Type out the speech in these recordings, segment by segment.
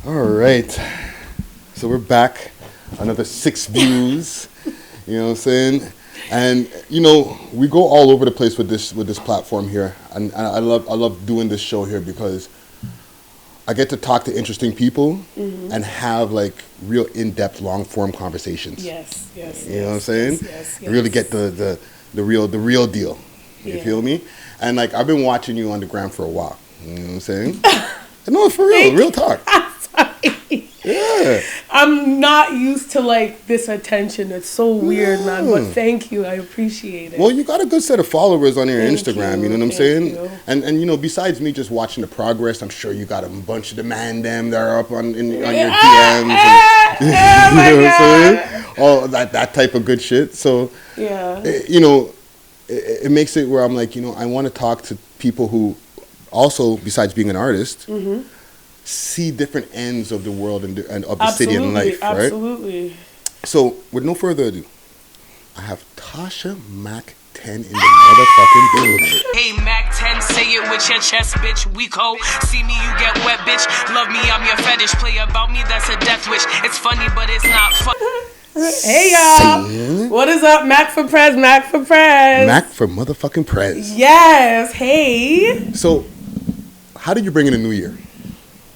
All right. So we're back. Another 6 views. You know what I'm saying? And you know, we go all over the place with this platform here. And I love doing this show here because I get to talk to interesting people and have like real in-depth, long-form conversations. Yes. You know what I'm saying? Yes. Really get the real deal. You feel me? And like I've been watching you on the gram for a while. You know what I'm saying? No, for real talk. Yeah. I'm not used to like this attention. It's so weird, man. But thank you. I appreciate it. Well, you got a good set of followers on your Thank Instagram. You know what I'm saying? And you know, besides me just watching the progress, I'm sure you got a bunch of the man them that are up on your DMs. You know what I'm saying? All that type of good shit. So you know, it makes it where I'm like, you know, I want to talk to people who also, besides being an artist, see different ends of the world and of the city and life, right? Absolutely. So, with no further ado, I have Tosha Macc10 in the motherfucking building. Hey, Macc10, say it with your chest, bitch. We cold. See me, you get wet, bitch. Love me, I'm your fetish. Play about me, that's a death wish. It's funny, but it's not fun. Hey, y'all. What is up? Mac for Prez. Mac for motherfucking Prez. Yes. Hey. So, how did you bring in the new year?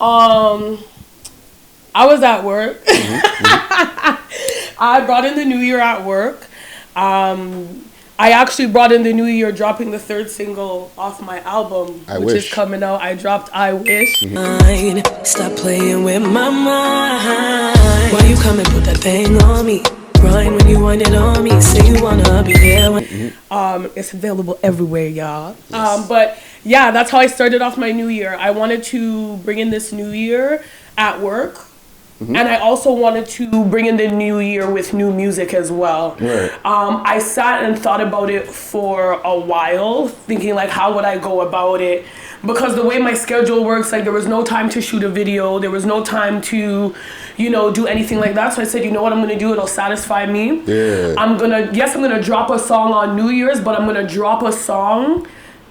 I was at work. I brought in the new year at work. I actually brought in the new year dropping the 3rd single off my album, which is coming out. I dropped I Wish. Stop playing with my mind. Why you come and put that thing on me? Grind when you want it on me. Say you wanna be there when it's available everywhere, y'all. But yeah, that's how I started off my new year. I wanted to bring in this new year at work. And I also wanted to bring in the new year with new music as well. Right. I sat and thought about it for a while, thinking like, how would I go about it? Because the way my schedule works, like there was no time to shoot a video. There was no time to, you know, do anything like that. So I said, you know what I'm going to do? It'll satisfy me. Yeah. I'm going to drop a song on New Year's, but I'm going to drop a song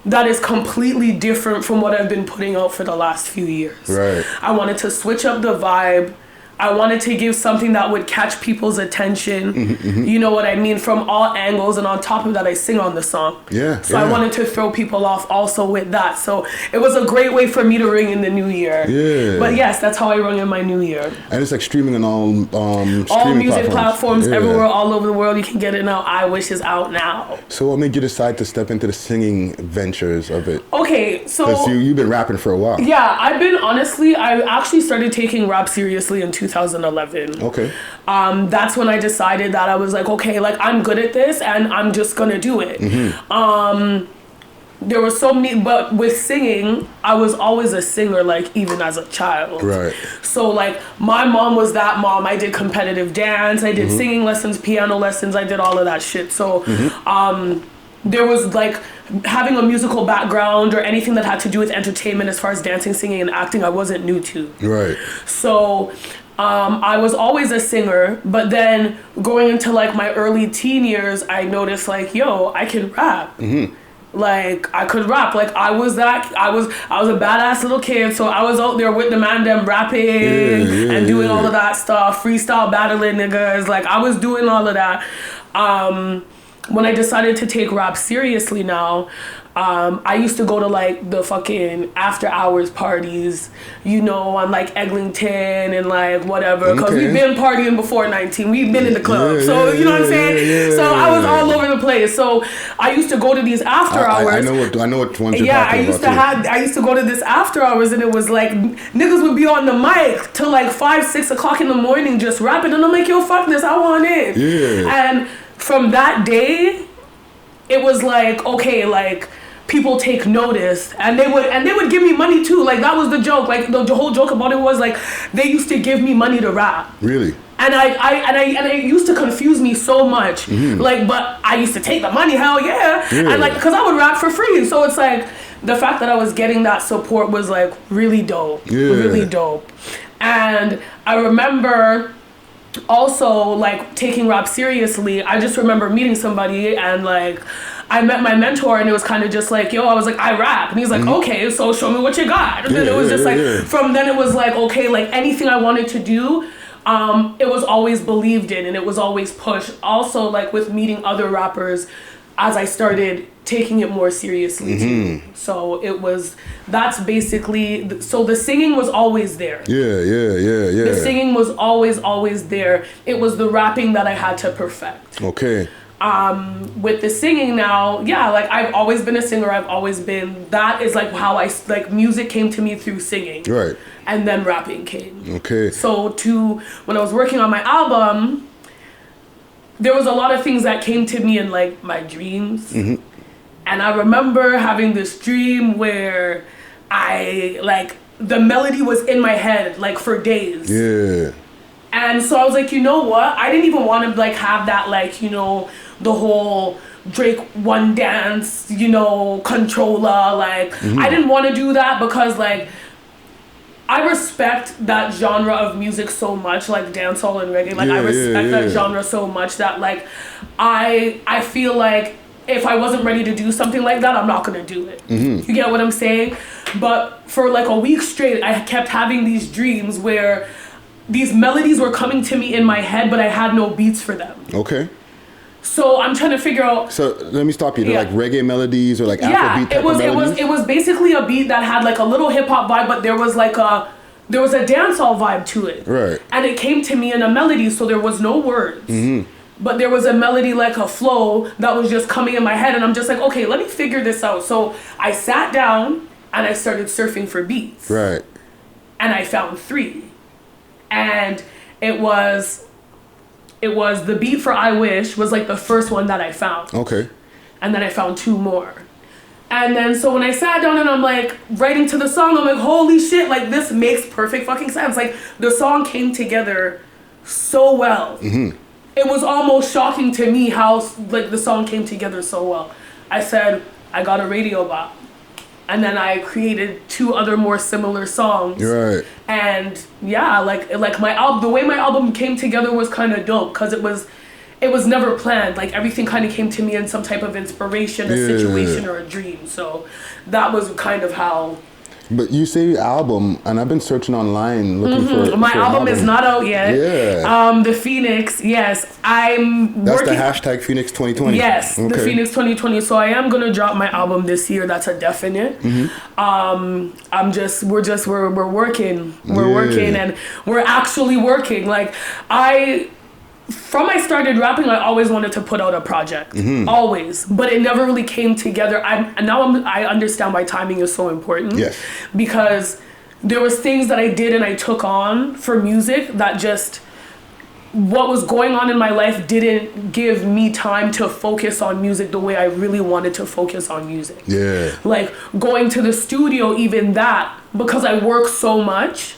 that is completely different from what I've been putting out for the last few years. Right. I wanted to switch up the vibe. I wanted to give something that would catch people's attention, you know what I mean, from all angles, and on top of that, I sing on the song. So I wanted to throw people off also with that. So it was a great way for me to ring in the new year. Yeah. But yes, that's how I rung in my new year. And it's like streaming on all music platforms everywhere, all over the world. You can get it now. I Wish is out now. So what made you decide to step into the singing ventures of it? Okay, so because you've been rapping for a while. Yeah, I actually started taking rap seriously in 2011. Okay. That's when I decided that I was like, okay, like I'm good at this and I'm just gonna do it. There were so many, but with singing, I was always a singer, like even as a child. Right. So like my mom was that mom. I did competitive dance, I did singing lessons, piano lessons, I did all of that shit. So there was like having a musical background or anything that had to do with entertainment as far as dancing, singing, and acting, I wasn't new to. Right. So I was always a singer, but then going into like my early teen years, I noticed like, yo, I can rap. Like I could rap. Like I was a badass little kid, so I was out there with the man them rapping and doing all of that stuff, freestyle battling niggas. Like I was doing all of that. When I decided to take rap seriously now, I used to go to like the fucking after hours parties, you know, on like Eglinton and like whatever, because we've been partying before 19. We've been in the club, so you know what I'm saying. So I was all over the place. So I used to go to these after hours. I know what ones you're talking I used to go to this after hours, and it was like niggas would be on the mic till like 5-6 o'clock in the morning just rapping, and I'm like, yo, fuck this, I want in. And from that day, it was like, okay, like people take notice, and they would give me money too. Like that was the joke. Like the whole joke about it was like they used to give me money to rap. Really? And it used to confuse me so much. Like, but I used to take the money, hell yeah. And like, cause I would rap for free. So it's like the fact that I was getting that support was like really dope. Really dope. And I remember also like taking rap seriously. I just remember meeting somebody and like I met my mentor, and it was kind of just like, yo, I was like, I rap. And he's like, okay, so show me what you got. And then it was just like, from then it was like, okay, like anything I wanted to do, it was always believed in and it was always pushed. Also, like with meeting other rappers, as I started taking it more seriously too. So that's basically, so the singing was always there. Yeah. The singing was always there. It was the rapping that I had to perfect. Okay. With the singing now, yeah, like I've always been a singer. That is like how like music came to me through singing. Right. And then rapping came. Okay. So when I was working on my album, there was a lot of things that came to me in like my dreams. And I remember having this dream where the melody was in my head like for days. Yeah. And so I was like, you know what? I didn't even want to like have that like, you know, the whole Drake one dance, you know, controller. Like I didn't want to do that because like I respect that genre of music so much, like dancehall and reggae. Like I respect that genre so much that like I feel like if I wasn't ready to do something like that, I'm not gonna do it. You get what I'm saying? But for like a week straight, I kept having these dreams where these melodies were coming to me in my head, but I had no beats for them. Okay. So I'm trying to figure out. So let me stop you. They're like reggae melodies or like Afrobeat type of melodies? It was basically a beat that had like a little hip hop vibe, but there was a dancehall vibe to it. Right. And it came to me in a melody, so there was no words. But there was a melody, like a flow that was just coming in my head, and I'm just like, okay, let me figure this out. So I sat down and I started surfing for beats. Right. And I found 3. And it was the beat for I Wish was like the first one that I found. Okay. And then I found 2 more. And then so when I sat down and I'm like writing to the song, I'm like, holy shit, like this makes perfect fucking sense. Like the song came together so well. It was almost shocking to me how like the song came together so well. I said, I got a radio bot. And then I created 2 other more similar songs. Right. And yeah, like my album, the way my album came together was kind of dope because it was never planned. Like everything kind of came to me in some type of inspiration, a situation, or a dream. So that was kind of how. But you say album, and I've been searching online looking for. My album is not out yet. Yeah. The Phoenix, yes, That's the hashtag Phoenix 2020. Yes, the Phoenix 2020. So I am gonna drop my album this year. That's a definite. We're working. We're working, and we're actually working. Like From I started rapping, I always wanted to put out a project, always, but it never really came together. I understand why timing is so important. Yes. Because there was things that I did and I took on for music that just, what was going on in my life didn't give me time to focus on music the way I really wanted to focus on music. Yeah. Like going to the studio, even that, because I work so much,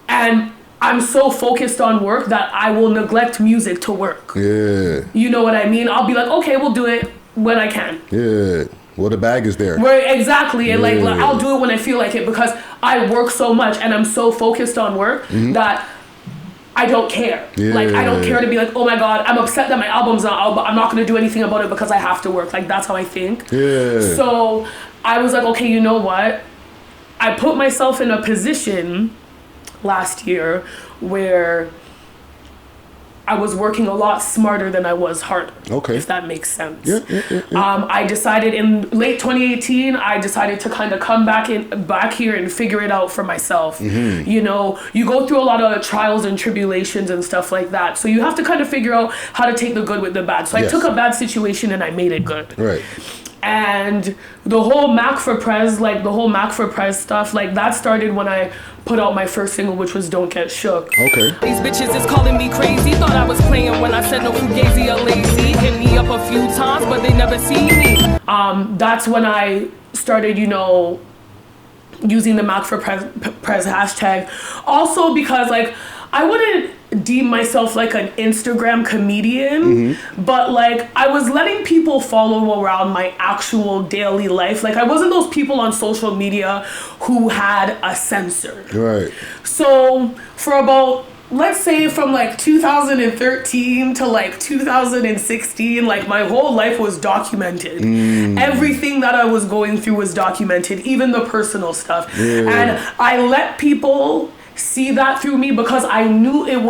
and I'm so focused on work that I will neglect music to work. Yeah. You know what I mean? I'll be like, okay, we'll do it when I can. Yeah. Well, the bag is there. Exactly. And like I'll do it when I feel like it because I work so much and I'm so focused on work that I don't care. Yeah. Like I don't care to be like, oh my God, I'm upset that my album's not out, but I'm not going to do anything about it because I have to work. Like that's how I think. Yeah. So I was like, okay, you know what? I put myself in a position last year where I was working a lot smarter than I was harder. Okay. If that makes sense. Yeah. I decided in late 2018, I decided to kind of come back here and figure it out for myself. You know, you go through a lot of trials and tribulations and stuff like that. So you have to kind of figure out how to take the good with the bad. So I took a bad situation and I made it good. Right. And the whole Mac for Prez stuff, like that started when I put out my first single, which was Don't Get Shook. Okay. These bitches is calling me crazy. Thought I was playing when I said no fugazi or lazy. Hit me up a few times, but they never see me. That's when I started, you know, using the Mac for Prez hashtag. Also because like I wouldn't deem myself like an Instagram comedian, but like I was letting people follow around my actual daily life. Like I wasn't those people on social media who had a censor. Right. So for about let's say from like 2013 to like 2016, like my whole life was documented. Everything that I was going through was documented, even the personal stuff. And I let people see that through me because I knew it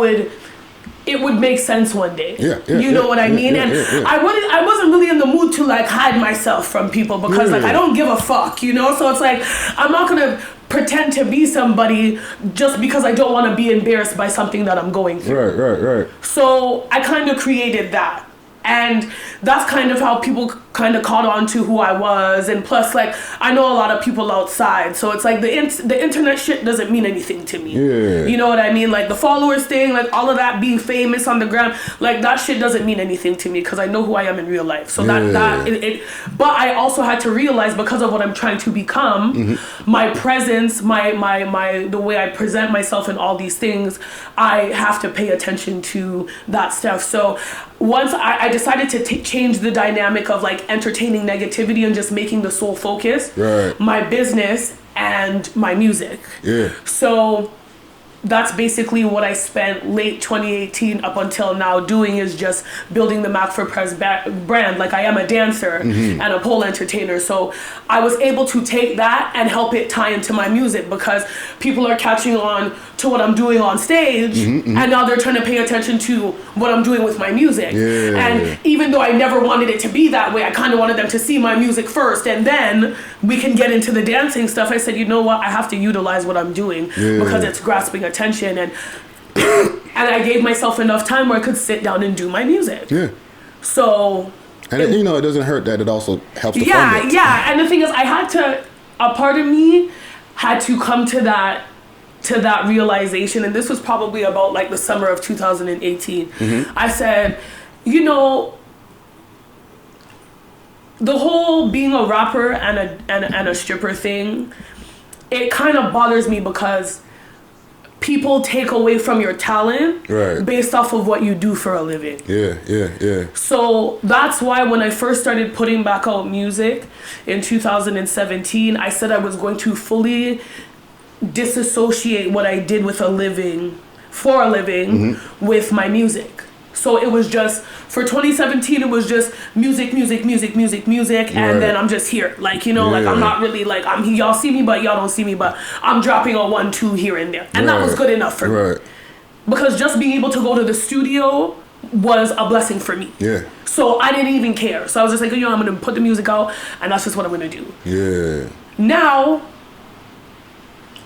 would make sense one day. You know what I mean? I wasn't really in the mood to like hide myself from people because like I don't give a fuck, you know? So it's like I'm not gonna pretend to be somebody just because I don't want to be embarrassed by something that I'm going through. Right. So I kind of created that. And that's kind of how people kind of caught on to who I was. And plus, like, I know a lot of people outside. So it's like the internet shit doesn't mean anything to me. You know what I mean? Like the followers thing, like all of that being famous on the ground, like that shit doesn't mean anything to me because I know who I am in real life. So but I also had to realize because of what I'm trying to become, my presence, my the way I present myself and all these things, I have to pay attention to that stuff. So once I decided to change the dynamic of like entertaining negativity and just making the sole focus my business and my music. So that's basically what I spent late 2018 up until now doing, is just building the Mac for Press brand. Like I am a dancer and a pole entertainer, so I was able to take that and help it tie into my music because people are catching on to what I'm doing on stage and now they're trying to pay attention to what I'm doing with my music. And even though I never wanted it to be that way, I kind of wanted them to see my music first and then we can get into the dancing stuff. I said, you know what, I have to utilize what I'm doing because it's grasping attention, and I gave myself enough time where I could sit down and do my music. So and it doesn't hurt that it also helps to fund it. And the thing is, a part of me had to come to that realization, and this was probably about like the summer of 2018. I said, the whole being a rapper and a stripper thing, it kind of bothers me because people take away from your talent based off of what you do for a living. So that's why when I first started putting back out music in 2017, I said I was going to fully disassociate what I did with for a living with my music. So it was just, for 2017, it was just music, and then I'm just here. Like, like I'm not really like, y'all see me, but y'all don't see me, but I'm dropping a 1-2 here and there. And that was good enough for me. Because just being able to go to the studio was a blessing for me. So I didn't even care. So I was just like, I'm going to put the music out, and that's just what I'm going to do. Now,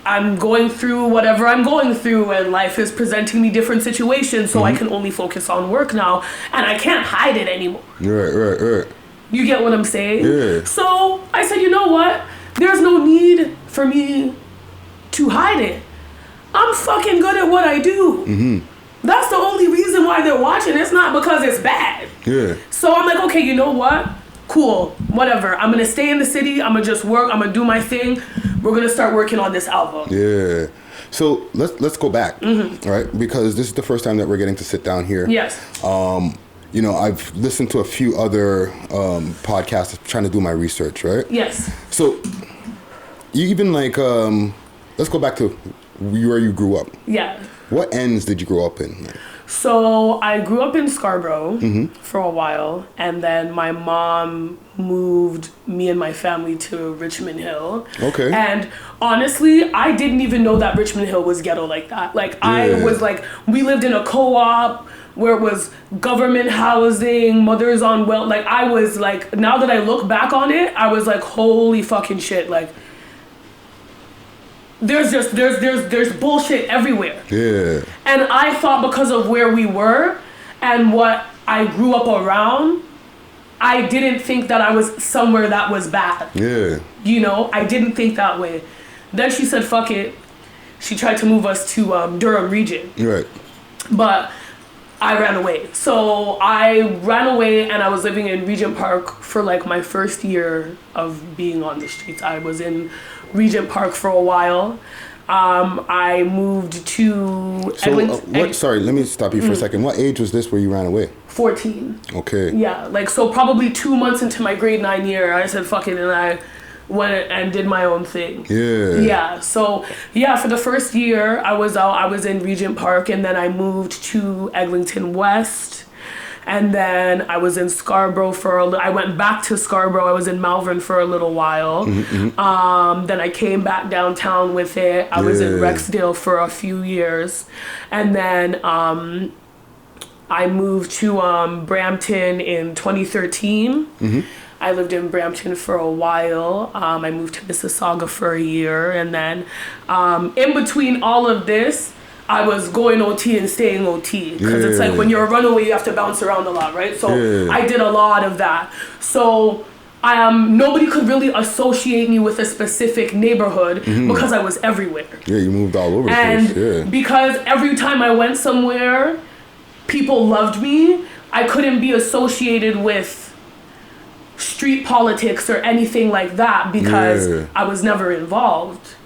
I'm going through whatever I'm going through, and life is presenting me different situations, so I can only focus on work now, and I can't hide it anymore. You get what I'm saying? So I said, you know what? There's no need for me to hide it. I'm fucking good at what I do. That's the only reason why they're watching. It's not because it's bad. So I'm like, okay, you know what? Cool, whatever. I'm gonna stay in the city. I'm gonna just work. I'm gonna do my thing. We're gonna start working on this album. So let's go back, right? Because this is the first time that we're getting to sit down here. I've listened to a few other podcasts trying to do my research, right? So you even like, let's go back to where you grew up. What ends did you grow up in? So I grew up in Scarborough for a while, and then my mom moved me and my family to Richmond Hill. And honestly, I didn't even know that Richmond Hill was ghetto like that. Like I was like, we lived in a co-op where it was government housing, mothers on well. Like I was like, now that I look back on it, I was like, holy fucking shit. Like there's bullshit everywhere. And I thought because of where we were and what I grew up around, I didn't think that I was somewhere that was bad. I didn't think that way. Then she said, fuck it. She tried to move us to Durham region. But I ran away. So I ran away, and I was living in Regent Park for like my first year of being on the streets. I was in Regent Park for a while. I moved to sorry, let me stop you for a second. What age was this where you ran away? 14. So probably 2 months into my grade 9 year, I said fuck it, and I went and did my own thing. Yeah. Yeah. So yeah, for the first year I was out, I was in Regent Park, and then I moved to Eglinton West. And then I was in Scarborough I went back to Scarborough. I was in Malvern for a little while. Then I came back downtown with it. I was in Rexdale for a few years. And then I moved to Brampton in 2013. I lived in Brampton for a while. I moved to Mississauga for a year. And then in between all of this, I was going OT and staying OT. Because it's like when you're a runaway, you have to bounce around a lot, right? So I did a lot of that. So nobody could really associate me with a specific neighborhood because I was everywhere. Yeah, you moved all over the place. Yeah. Because every time I went somewhere, people loved me. I couldn't be associated with street politics or anything like that because I was never involved.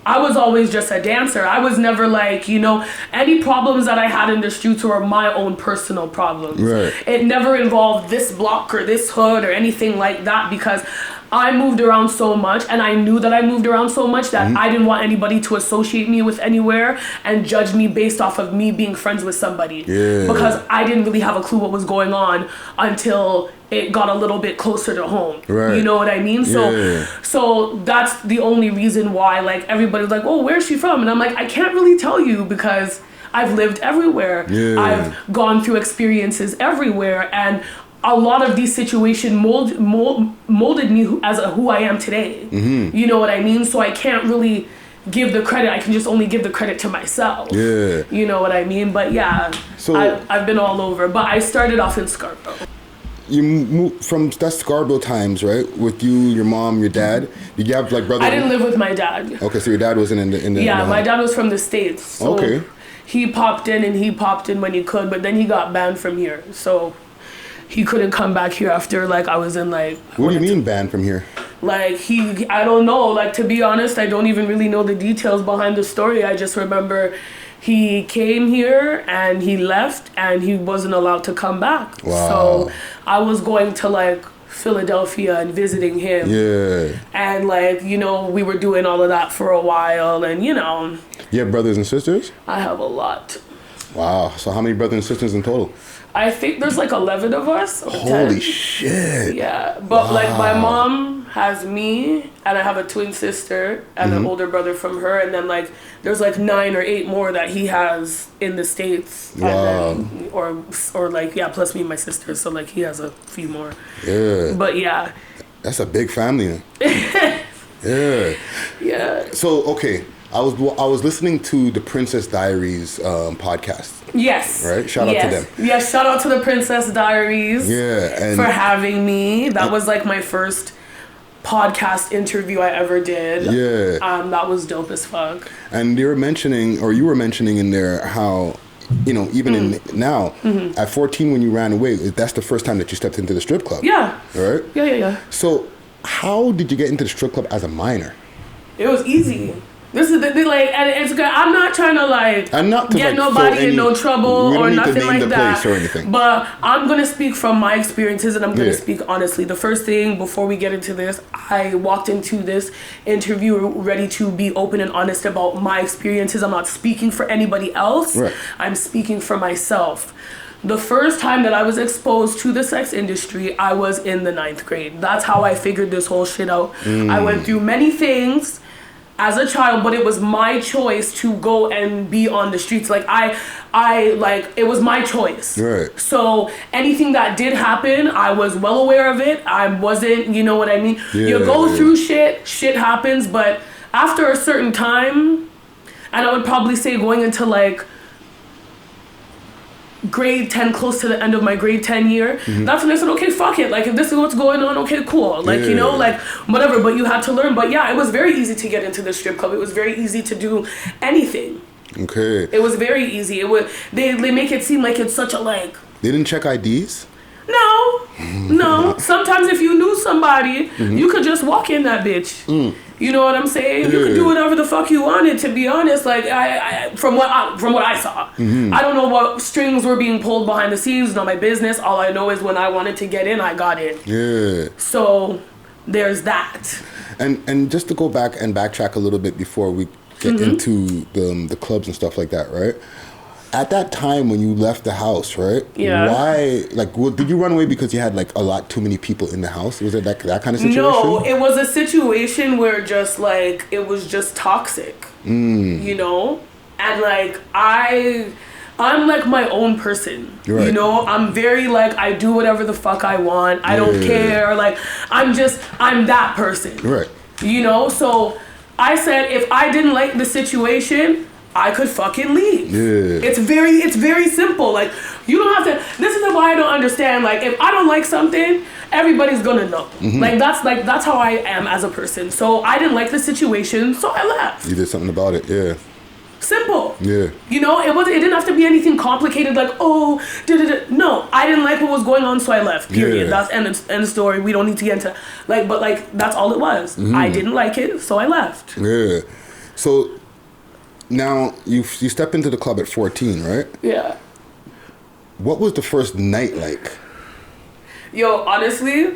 I was always just a dancer. I was never like, any problems that I had in the streets were my own personal problems. Right. It never involved this block or this hood or anything like that because I moved around so much, and I knew that I moved around so much that I didn't want anybody to associate me with anywhere and judge me based off of me being friends with somebody. Yeah. Because I didn't really have a clue what was going until it got a little bit closer to home. Right. You know what I mean? So that's the only reason why like everybody's like, oh, where's she from? And I'm like, I can't really tell you because I've lived everywhere. Yeah. I've gone through experiences everywhere, and a lot of these situations molded me as who I am today. You know what I mean? So I can't really give the credit. I can just only give the credit to myself. Yeah. You know what I mean? But yeah, so I've been all over. But I started off in Scarborough. You moved from that's Scarborough times, right? With you, your mom, your dad. Did you have like brothers? I didn't live with my dad. Okay, so your dad wasn't in the Yeah, my dad was from the States. So okay. He popped in when he could, but then he got banned from here. So he couldn't come back here after like I was in like. What do you mean banned from here? Like I don't know. Like to be honest, I don't even really know the details behind the story. I just remember he came here and he left and he wasn't allowed to come back. Wow. So I was going to like Philadelphia and visiting him. Yeah. And like, we were doing all of that for a while and You have brothers and sisters? I have a lot. Wow. So how many brothers and sisters in total? I think there's like 11 of us. Holy 10. Shit. Yeah. But like my mom has me and I have a twin sister and an older brother from her. And then like there's like 9 or 8 more that he has in the States. Wow. And then, or like, yeah, plus me and my sister. So like he has a few more. Yeah. But yeah. That's a big family. Yeah. Yeah. So, okay. I was listening to the Princess Diaries podcast. Yes. Right? Shout out to them. Yes, shout out to the Princess Diaries. Yeah. For having me. That was like my first podcast interview I ever did. Yeah. That was dope as fuck. And you were mentioning in there how, even in now, at 14 when you ran away, that's the first time that you stepped into the strip club. Yeah. Right? Yeah. So, how did you get into the strip club as a minor? It was easy. This is like, and it's good. I'm not trying to get nobody in no trouble or nothing like that. Or anything. But I'm gonna speak from my experiences, and I'm gonna speak honestly. The first thing before we get into this, I walked into this interview ready to be open and honest about my experiences. I'm not speaking for anybody else. Right. I'm speaking for myself. The first time that I was exposed to the sex industry, I was in the 9th grade. That's how I figured this whole shit out. I went through many things as a child, but it was my choice to go and be on the streets. Like it was my choice. Right. So anything that did happen, I was well aware of it. I wasn't, you know what I mean? Yeah, you go through shit happens, but after a certain time, and I would probably say going into like grade 10, close to the end of my grade 10 year, that's when I said, okay, fuck it. Like, if this is what's going on, okay, cool. Like, like, whatever. But you had to learn. But yeah, it was very easy to get into the strip club. It was very easy to do anything. Okay. It was very easy. They make it seem like it's such a like. They didn't check IDs? No. Sometimes if you knew somebody, you could just walk in that bitch. You know what I'm saying? You could do whatever the fuck you wanted. To be honest, like from what I saw, I don't know what strings were being pulled behind the scenes. Not my business. All I know is when I wanted to get in, I got in. Yeah. So there's that. And just to go back and backtrack a little bit before we get into the clubs and stuff like that, right? At that time when you left the house, right? Yeah. Why, like, did you run away because you had, like, a lot too many people in the house? Was it that kind of situation? No, it was a situation where just, like, it was just toxic, you know? And, like, I'm, like, my own person, right. You know? I'm very, like, I do whatever the fuck I want. I don't care. Like, I'm that person. Right. You know? So I said if I didn't like the situation, I could fucking leave. Yeah. It's very simple. Like, you don't have to. This is why I don't understand. Like, if I don't like something, everybody's gonna know. That's how I am as a person. So I didn't like the situation, so I left. You did something about it, yeah. Simple. Yeah. You know, it didn't have to be anything complicated. Like, no, I didn't like what was going on, so I left. Period. Yeah. That's end of story. We don't need to get into but that's all it was. I didn't like it, so I left. Yeah. So. Now, you step into the club at 14, right? Yeah. What was the first night like? Yo, honestly,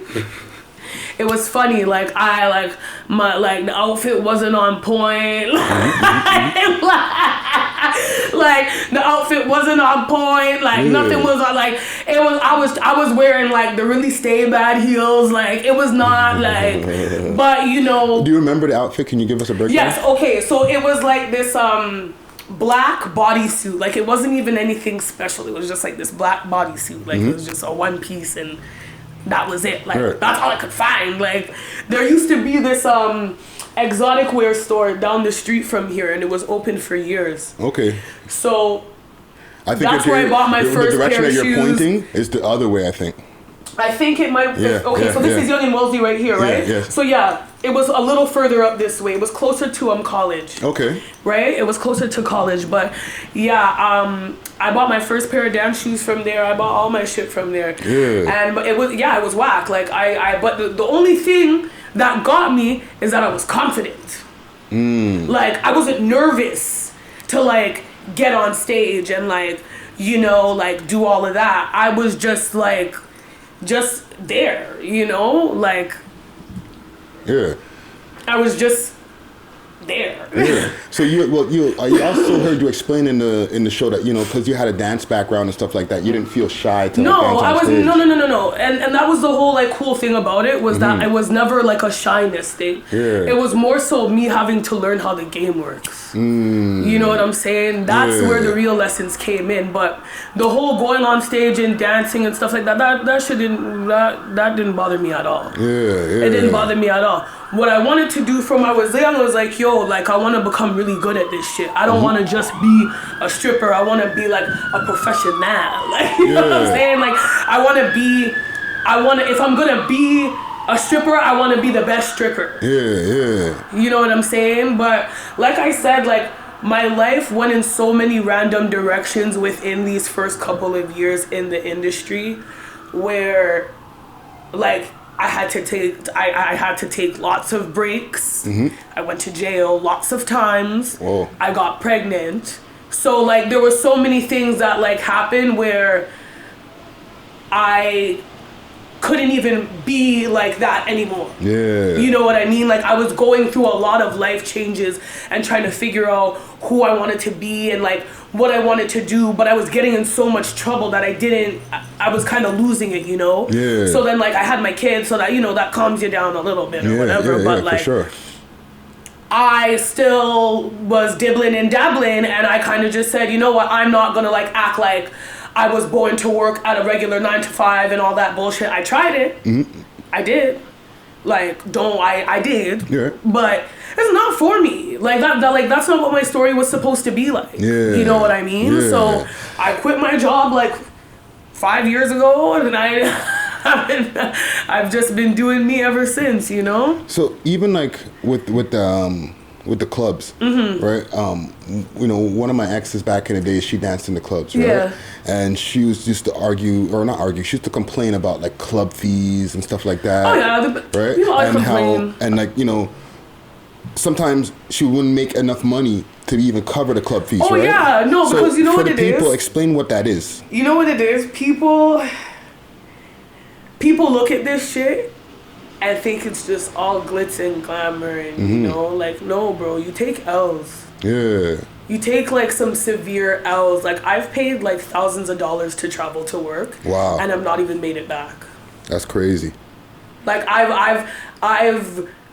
it was funny. Like, the outfit wasn't on point. Like, the outfit wasn't on point. Like, nothing was on, like, it was, I was wearing, like, the really stay bad heels. Like, it was not, like, but, you know. Do you remember the outfit? Can you give us a breakdown? Yes, okay. So, it was, like, this, black bodysuit. Like, it wasn't even anything special. It was just, like, this black bodysuit. Like, it was just a one piece, and that was it. Like, that's all I could find. Like, there used to be this, exotic wear store down the street from here, and it was open for years. Okay. So I think that's where I bought my first pair of shoes. The direction that you're pointing is the other way, I think. I think it might. Yeah, okay, so this is Young and Wellesley right here, right? Yeah, So yeah, it was a little further up this way. It was closer to college. Okay. Right? It was closer to college, but yeah, I bought my first pair of dance shoes from there. I bought all my shit from there. Yeah. And it was whack. Like but the only thing that got me is that I was confident. Like, I wasn't nervous to, like, get on stage and, like, you know, like, do all of that. I was just, like, just there, you know? Like, yeah. I was just there. Yeah. So I also heard you explain in the show that, you know, because you had a dance background and stuff like that, you didn't feel shy to no, dance on stage. No. And that was the whole, like, cool thing about it was that it was never, like, a shyness thing. Yeah. It was more so me having to learn how the game works. You know what I'm saying? That's where the real lessons came in. But the whole going on stage and dancing and stuff like that, that didn't bother me at all. Yeah. It didn't bother me at all. What I wanted to do from I was young was like, yo, like, I want to become really good at this shit. I don't want to just be a stripper. I want to be, like, a professional. Like, you know what I'm saying? Like, if I'm going to be a stripper, I want to be the best stripper. Yeah. You know what I'm saying? But like I said, like, my life went in so many random directions within these first couple of years in the industry where, like, I had to take lots of breaks. I went to jail lots of times. Whoa. I got pregnant. So, like, there were so many things that, like, happened where I couldn't even be like that anymore. Yeah. You know what I mean? Like, I was going through a lot of life changes and trying to figure out who I wanted to be and, like, what I wanted to do, but I was getting in so much trouble that I was kind of losing it, you know? Yeah. So then, like, I had my kids, so that, you know, that calms you down a little bit or whatever, but, like, for sure. I still was dibbling and dabbling, and I kind of just said, you know what, I'm not gonna, like, act like I was born to work at a regular 9 to 5 and all that bullshit. I tried it. I did. Like, I did. Yeah. But it's not for me. Like, that's not what my story was supposed to be like. Yeah. You know what I mean? Yeah. So I quit my job, like, 5 years ago, and I've just been doing me ever since, you know? So even, like, with the clubs, right? You know, one of my exes back in the day, she danced in the clubs, right? Yeah. And she used to she used to complain about, like, club fees and stuff like that. Oh yeah, right? You know, I and complain. And, like, you know, sometimes she wouldn't make enough money to even cover the club fees, Oh right? yeah, no, So because you know for what the it is? people, explain what that is. You know what it is? People look at this shit and think it's just all glitz and glamour and you know, like, no, bro, you take L's. Yeah. You take like some severe L's. Like, I've paid like thousands of dollars to travel to work. Wow. And I've not even made it back. That's crazy. Like, I've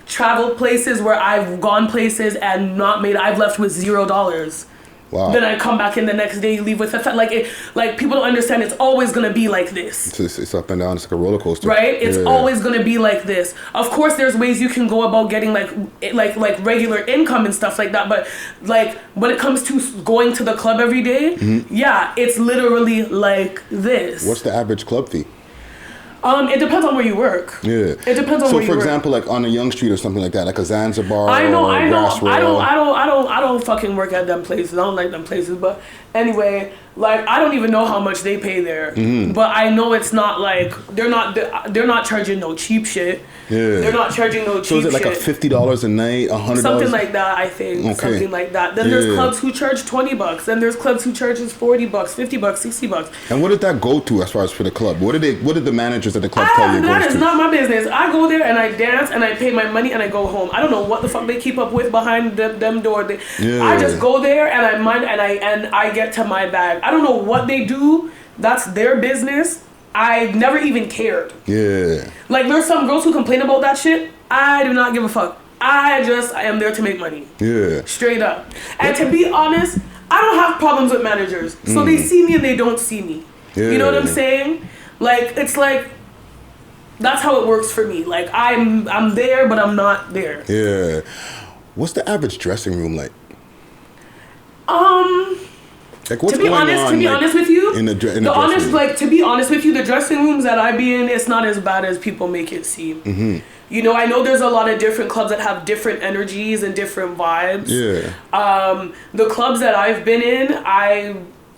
traveled places where I've gone places and not made. I've left with $0. Wow. Then I come back in the next day, you leave with like people don't understand. It's always gonna be like this. It's up and down. It's like a roller coaster. Right? It's always gonna be like this. Of course, there's ways you can go about getting like regular income and stuff like that. But like when it comes to going to the club every day, yeah, it's literally like this. What's the average club fee? It depends on where you work. Yeah. It depends on where you work. So, for example, like on a Young Street or something like that, like a Zanzibar I know. or Grass Rail. I don't fucking work at them places. I don't like them places. But anyway, like, I don't even know how much they pay there. But I know it's not like they're not charging no cheap shit. Yeah. They're not charging no cheap shit. So is it like a $50 a night, $100? Something like that, I think. Okay. Something like that. Then there's clubs who charge $20. Then there's clubs who charges $40, $50, $60. And what did that go to as far as for the club? What did the managers at the club tell you it goes That is to? not my business. I go there and I dance and I pay my money and I go home. I don't know what the fuck they keep up with behind them door. I just go there and I mind and I get to my bag. I don't know what they do. That's their business. I've never even cared. Yeah. Like, there's some girls who complain about that shit. I do not give a fuck. I am there to make money. Yeah. Straight up. And to be honest, I don't have problems with managers. So they see me and they don't see me. Yeah. You know what I'm saying? Like, it's like, that's how it works for me. Like, I'm there, but I'm not there. Yeah. What's the average dressing room like? Like, what's to be honest with you, to be honest with you, the dressing rooms that I be in, it's not as bad as people make it seem. You know, I know there's a lot of different clubs that have different energies and different vibes. Yeah. The clubs that I've been in,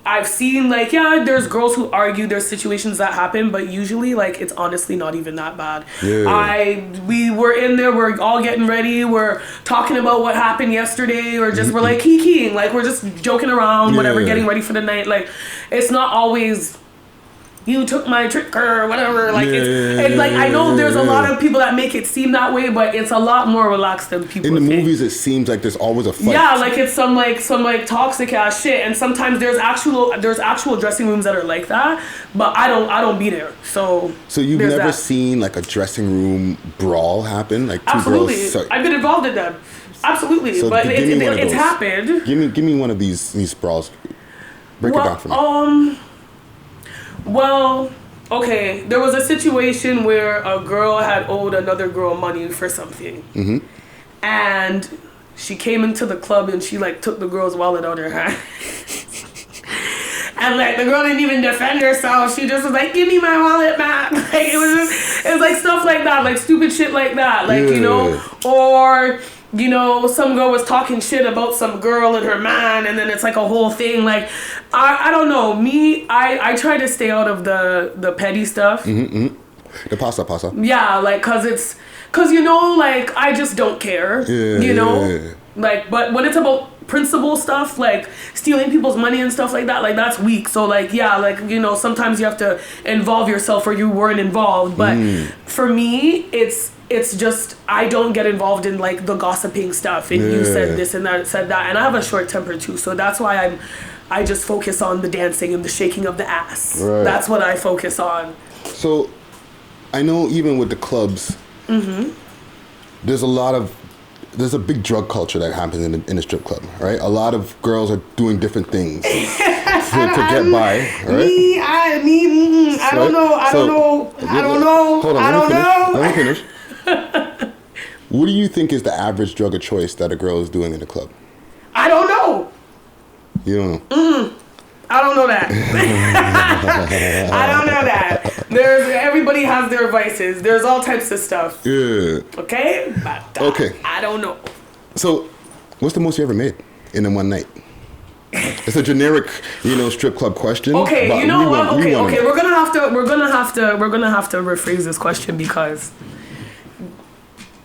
I've seen, like, yeah, there's girls who argue, there's situations that happen, but usually, like, it's honestly not even that bad. Yeah. We were in there, we're all getting ready, we're talking about what happened yesterday, or just we're like kikiing, like, we're just joking around, whatever, getting ready for the night. Like, it's not always, you took my trick or whatever. Like, it's like, I know there's a lot of people that make it seem that way, but it's a lot more relaxed than people think. In the movies, it seems like there's always a fight. Yeah, like, it's some toxic ass shit, and sometimes there's actual dressing rooms that are like that, but I don't be there. So you've never seen like a dressing room brawl happen, like two girls. I've been involved in them. Absolutely, So but it's happened. Give me one of these brawls. Break it down for me. Well, okay, there was a situation where a girl had owed another girl money for something. And she came into the club and she, like, took the girl's wallet out of her hand. And, like, the girl didn't even defend herself. She just was like, give me my wallet back. Like, it was like stuff like that, like stupid shit like that. Like, you know, or, you know, some girl was talking shit about some girl and her man, and then it's like a whole thing. Like, I don't know. Me, I try to stay out of the petty stuff. The pasa. Yeah, like, cause you know, like, I just don't care. You know, like, but when it's about principle stuff, like stealing people's money and stuff like that, like, that's weak. So, like, yeah, like, you know, sometimes you have to involve yourself or you weren't involved. But for me, it's just, I don't get involved in, like, the gossiping stuff and you said this and that said that, and I have a short temper too, so that's why I just focus on the dancing and the shaking of the ass. That's what I focus on. So I know even with the clubs, there's a big drug culture that happens in the strip club, right? A lot of girls are doing different things to get by, right? I don't know. Hold on, let me finish. What do you think is the average drug of choice that a girl is doing in the club? I don't know. You don't know? I don't know that. I don't know that. Everybody has their vices. There's all types of stuff. Yeah. Okay? But I don't know. So, what's the most you ever made in one night? It's a generic, you know, strip club question. Okay, you know what? Okay. We're gonna have to rephrase this question because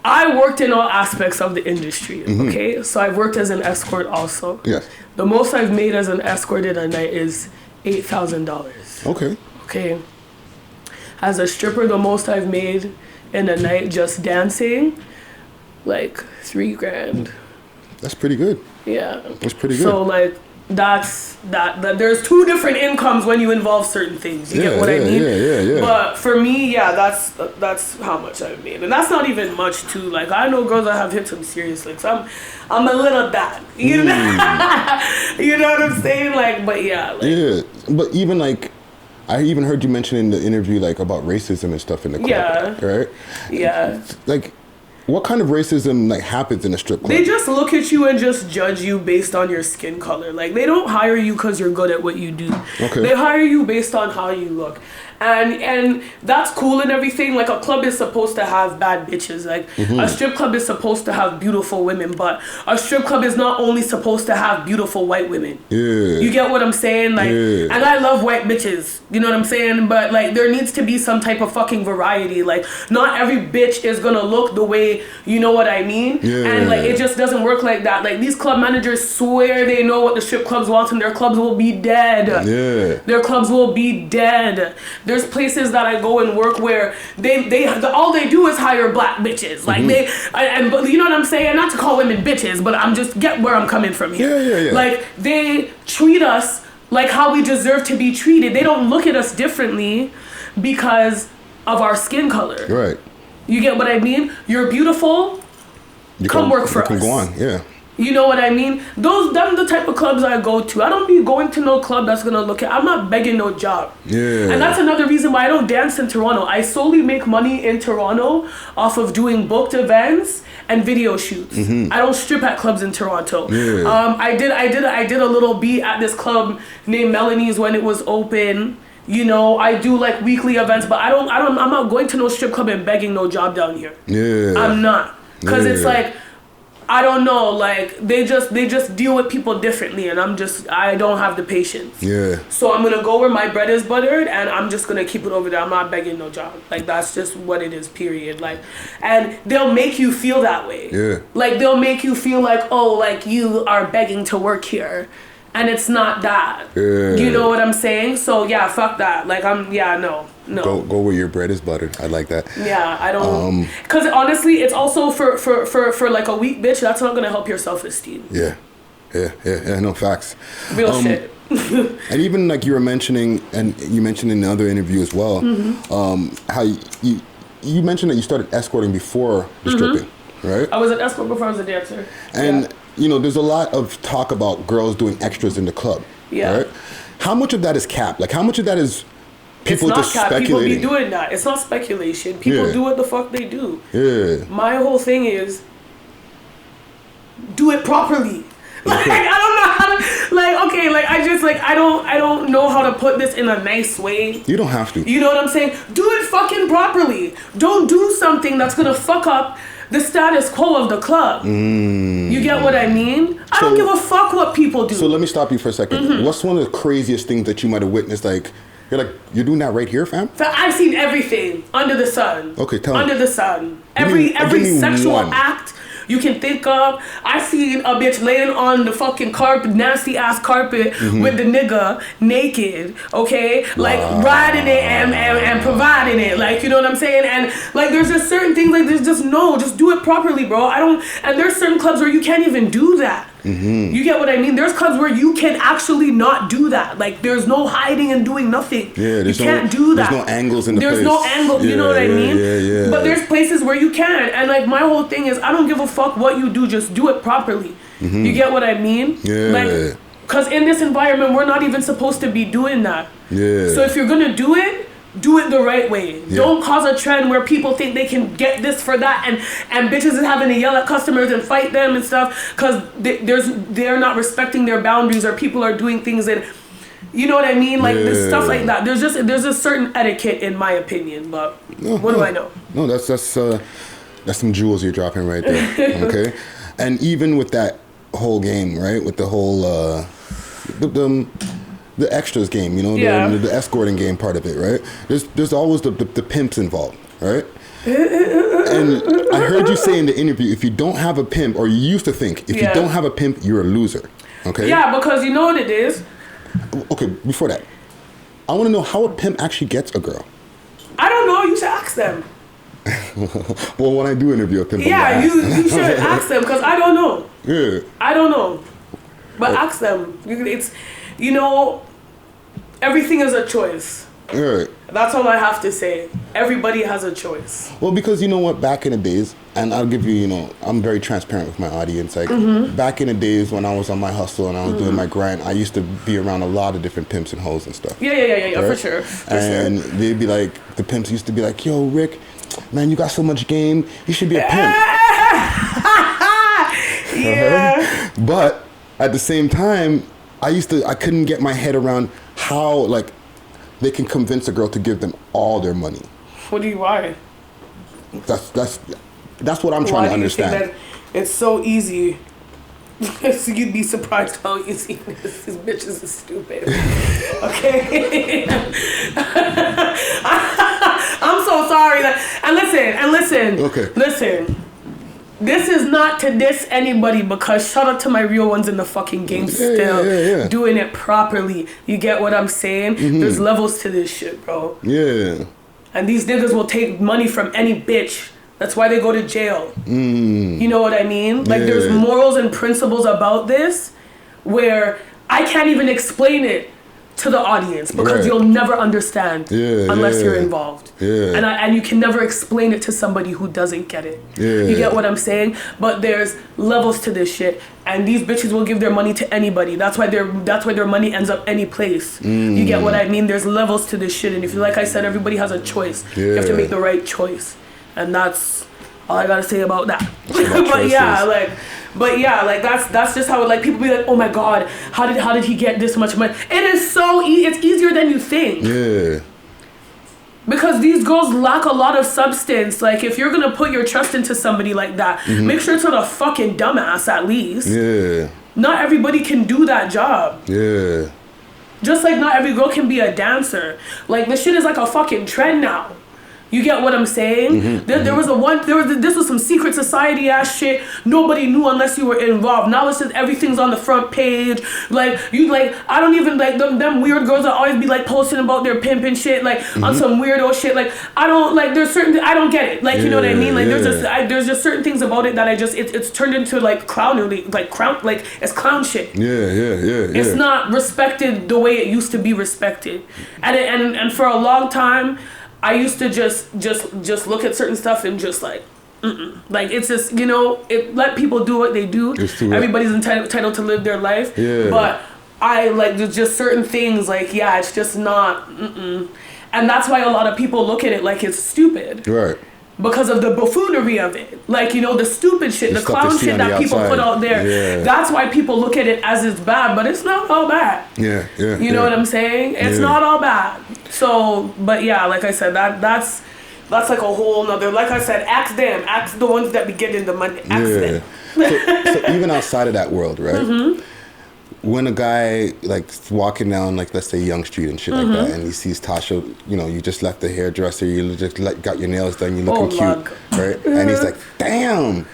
I worked in all aspects of the industry. Okay, so I've worked as an escort also. Yes. The most I've made as an escort in a night is $8,000. Okay. Okay. As a stripper, the most I've made in a night just dancing, like $3,000. That's pretty good. Yeah. That's pretty good. So like that's that there's two different incomes when you involve certain things. You get what I mean? Yeah. But for me, that's how much I've made. And that's not even much too. Like I know girls that have hit some serious licks. I'm a little that. You know? You know what I'm saying? Like, but yeah. Like, yeah. But even like I even heard you mention in the interview like about racism and stuff in the club. Yeah. Right? Yeah. Like what kind of racism like happens in a strip club? They just look at you and just judge you based on your skin color. Like they don't hire you because you're good at what you do. Okay. They hire you based on how you look. And that's cool and everything. Like a club is supposed to have bad bitches. Like a strip club is supposed to have beautiful women, but a strip club is not only supposed to have beautiful white women. Yeah. You get what I'm saying? Like, and I love white bitches. You know what I'm saying? But like, there needs to be some type of fucking variety. Like, not every bitch is gonna look the way, you know what I mean? Yeah. And like, it just doesn't work like that. Like, these club managers swear they know what the strip clubs want, and their clubs will be dead. Yeah. Their clubs will be dead. There's places that I go and work where they all they do is hire black bitches. Like but you know what I'm saying? Not to call women bitches, but I'm just get where I'm coming from here. Yeah. Like they treat us like how we deserve to be treated. They don't look at us differently because of our skin color. Right. You get what I mean? You're beautiful. Come work for us. You can go on. Yeah. You know what I mean? Them the type of clubs I go to. I don't be going to no club that's gonna look at. I'm not begging no job. Yeah. And that's another reason why I don't dance in Toronto. I solely make money in Toronto off of doing booked events and video shoots. I don't strip at clubs in Toronto. Yeah. I did a little beat at this club named Melanie's when it was open. You know, I do like weekly events, but I'm not going to no strip club and begging no job down here. Yeah. I'm not. Cause it's like, I don't know, like they just deal with people differently, and I don't have the patience. Yeah. So I'm gonna go where my bread is buttered, and I'm just gonna keep it over there. I'm not begging no job. Like that's just what it is, period. Like, and they'll make you feel that way. Yeah. Like they'll make you feel like, oh, like you are begging to work here. And it's not that. Yeah. You know what I'm saying? So yeah, fuck that. Like no. Go where your bread is buttered. I like that. Yeah, I don't. Because honestly, it's also for like a weak bitch. That's not gonna help your self-esteem. Yeah. No facts. Real shit. And even like you were mentioning, and you mentioned in the other interview as well, how you mentioned that you started escorting before the stripping, right? I was an escort before I was a dancer. And you know, there's a lot of talk about girls doing extras in the club. Yeah. Right? How much of that is cap? Like, how much of that is people it's not just cap. speculating? People be doing that. It's not speculation. People do what the fuck they do. Yeah. My whole thing is do it properly. Like I don't know how to I don't know how to put this in a nice way. You don't have to. You know what I'm saying? Do it fucking properly. Don't do something that's gonna fuck up the status quo of the club. You get what I mean? I don't give a fuck what people do. So let me stop you for a second. What's one of the craziest things that you might have witnessed? Like, you're doing that right here, fam? I've seen everything under the sun. Okay, tell me. Under the sun. Give me Every sexual one. act you can think of. I seen a bitch laying on the fucking carpet, nasty ass carpet with the nigga naked, okay? Like riding it and providing it. Like, you know what I'm saying? And like there's just certain things like there's just do it properly, bro. And there's certain clubs where you can't even do that. You get what I mean? There's clubs where you can actually not do that. Like there's no hiding and doing nothing. Yeah, you can't do that. There's no angles in the There's place. no angle, you know what I mean? Yeah. But there's places where you can. And like my whole thing is I don't give a fuck what you do, just do it properly. You get what I mean? Yeah. Like, cause in this environment we're not even supposed to be doing that. Yeah. So if you're gonna do it the right way. Yeah. Don't cause a trend where people think they can get this for that and bitches is having to yell at customers and fight them and stuff because they're not respecting their boundaries or people are doing things that, you know what I mean? Like this stuff like that. There's a certain etiquette in my opinion, but what do I know? No, that's some jewels you're dropping right there. Okay. And even with that whole game, right? With the whole the extras game, you know, the escorting game part of it, right? There's always the pimps involved, right? And I heard you say in the interview, if you don't have a pimp, or you used to think, if you don't have a pimp, you're a loser, okay? Yeah, because you know what it is? Okay, before that, I want to know how a pimp actually gets a girl. I don't know, you should ask them. Well, when I do interview a pimp, Yeah, you should ask them because I don't know. Yeah. I don't know. But ask them. It's, you know, everything is a choice. Yeah. That's all I have to say. Everybody has a choice. Well, because you know what, back in the days, and I'll give you, you know, I'm very transparent with my audience. Like, back in the days when I was on my hustle and I was doing my grind, I used to be around a lot of different pimps and hoes and stuff. Yeah, right? For sure. And they'd be like, the pimps used to be like, yo, Rick, man, you got so much game, you should be a pimp. Yeah. But at the same time, I couldn't get my head around how, like, they can convince a girl to give them all their money. Why? That's what I'm trying to understand. Think that it's so easy. So you'd be surprised how easy it is. These bitches are stupid. Okay? I'm so sorry. And listen. Okay. Listen. This is not to diss anybody because shout out to my real ones in the fucking game still doing it properly. You get what I'm saying? There's levels to this shit, bro. Yeah. And these niggas will take money from any bitch. That's why they go to jail. You know what I mean? Like there's morals and principles about this where I can't even explain it to the audience because you'll never understand unless you're involved. And you can never explain it to somebody who doesn't get it. You get what I'm saying? But there's levels to this shit, and these bitches will give their money to anybody. That's why their money ends up any place. You get what I mean? There's levels to this shit, and if you, like I said, everybody has a choice. You have to make the right choice, and that's all I gotta say about that. But that's just how, like, people be like, oh my god, how did he get this much money? It is so it's easier than you think. Yeah. Because these girls lack a lot of substance. Like, if you're gonna put your trust into somebody like that, make sure it's not a fucking dumbass at least. Yeah. Not everybody can do that job. Yeah. Just like not every girl can be a dancer. Like, this shit is like a fucking trend now. You get what I'm saying? This was some secret society ass shit. Nobody knew unless you were involved. Now it's just everything's on the front page. Like, I don't even like them weird girls that always be like posting about their pimp and shit, like on some weirdo shit. Like, I don't like, there's certain, I don't get it. Like, you know what I mean? Like, there's just certain things about it that it's turned into like clownery, like it's clown shit. Yeah. It's not respected the way it used to be respected. And for a long time, I used to just look at certain stuff and just like, like, it's just, you know, let people do what they do. Everybody's entitled to live their life. Yeah. But I like, there's just certain things like, it's just not, And that's why a lot of people look at it like it's stupid. Right. Because of the buffoonery of it. Like, you know, the stupid shit, the clown shit that people put out there. Yeah. That's why people look at it as it's bad, but it's not all bad. Yeah. You know what I'm saying? It's not all bad. So, but yeah, like I said, that's like a whole nother, like I said, ask the ones that be getting the money, ask them. So even outside of that world, right? When a guy like walking down, like, let's say Young Street and shit like that, and he sees Tosha, you know, you just left the hairdresser, you just got your nails done, you looking cute, right? And he's like, damn,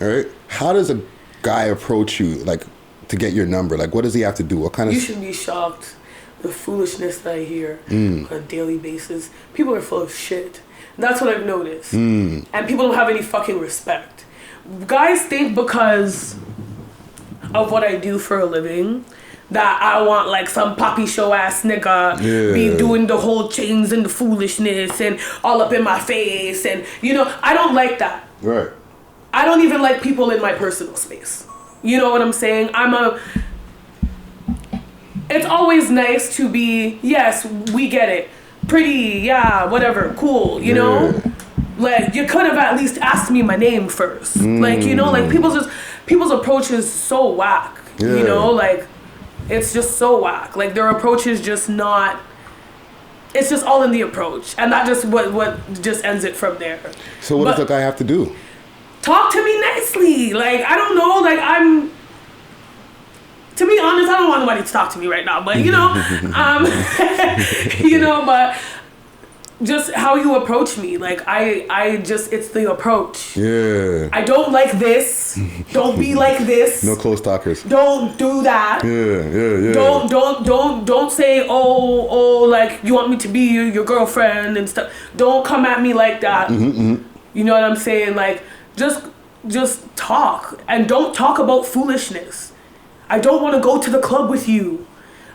right? How does a guy approach you, like, to get your number? Like, what does he have to do? What kind of? You should be shocked. The foolishness that I hear on a daily basis. People are full of shit. That's what I've noticed. And people don't have any fucking respect. Guys think because of what I do for a living that I want like some poppy show ass nigga be doing the whole chains and the foolishness and all up in my face, and you know, I don't like that. Right. I don't even like people in my personal space. You know what I'm saying? It's always nice to be, yes, we get it, pretty, yeah, whatever, cool, you know? Like, you could have at least asked me my name first. Like, you know, like, people's approach is so whack, you know? Like, it's just so whack. Like, their approach is just not, it's just all in the approach. And that just what just ends it from there. So what does the guy have to do? Talk to me nicely. Like, I don't know, like, to be honest, I don't want nobody to talk to me right now, but you know, you know, but just how you approach me, like, it's the approach. Yeah. I don't like this. Don't be like this. No close talkers. Don't do that. Yeah. Don't say, oh, like, you want me to be your girlfriend and stuff. Don't come at me like that. You know what I'm saying? Like, just talk, and don't talk about foolishness. I don't want to go to the club with you.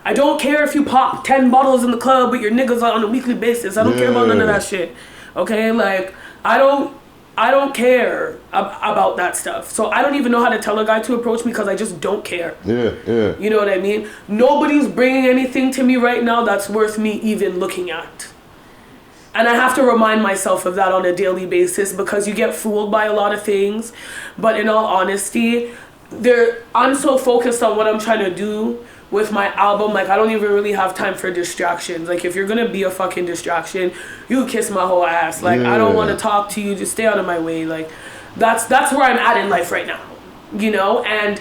I don't care if you pop 10 bottles in the club with your niggas on a weekly basis. I don't care about none of that shit. Okay? Like, I don't care about that stuff. So I don't even know how to tell a guy to approach me because I just don't care. Yeah. You know what I mean? Nobody's bringing anything to me right now that's worth me even looking at. And I have to remind myself of that on a daily basis because you get fooled by a lot of things. But in all honesty, I'm so focused on what I'm trying to do with my album. Like, I don't even really have time for distractions. Like, if you're gonna be a fucking distraction, you kiss my whole ass. Like, I don't want to talk to you. Just stay out of my way. Like, that's where I'm at in life right now. You know? And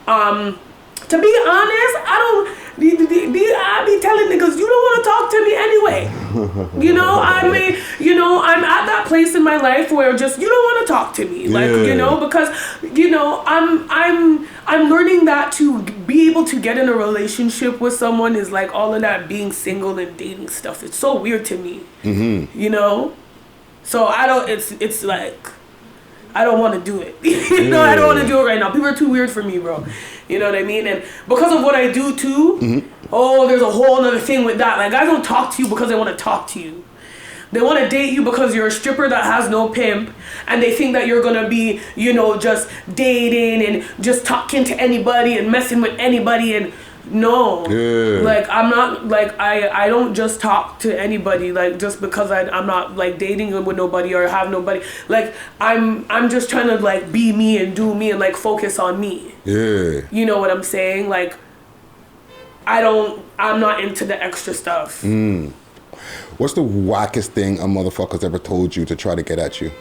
to be honest, I be telling niggas, you don't want to talk to me anyway. You know, I mean, you know, I'm at that place in my life where just, you don't want to talk to me. Like, you know, because, you know, I'm learning that to be able to get in a relationship with someone is like all of that being single and dating stuff. It's so weird to me. You know? So it's like, I don't want to do it. You know, I don't want to do it right now. People are too weird for me, bro. You know what I mean? And because of what I do too, there's a whole other thing with that. Like, guys don't talk to you because they want to talk to you. They want to date you because you're a stripper that has no pimp, and they think that you're going to be, you know, just dating and just talking to anybody and messing with anybody. And no, like, I'm not, like, I don't just talk to anybody, like, just because I'm not, like, dating with nobody or have nobody. Like, I'm just trying to, like, be me and do me and, like, focus on me. You know what I'm saying? Like, I'm not into the extra stuff. What's the wackest thing a motherfucker's ever told you to try to get at you?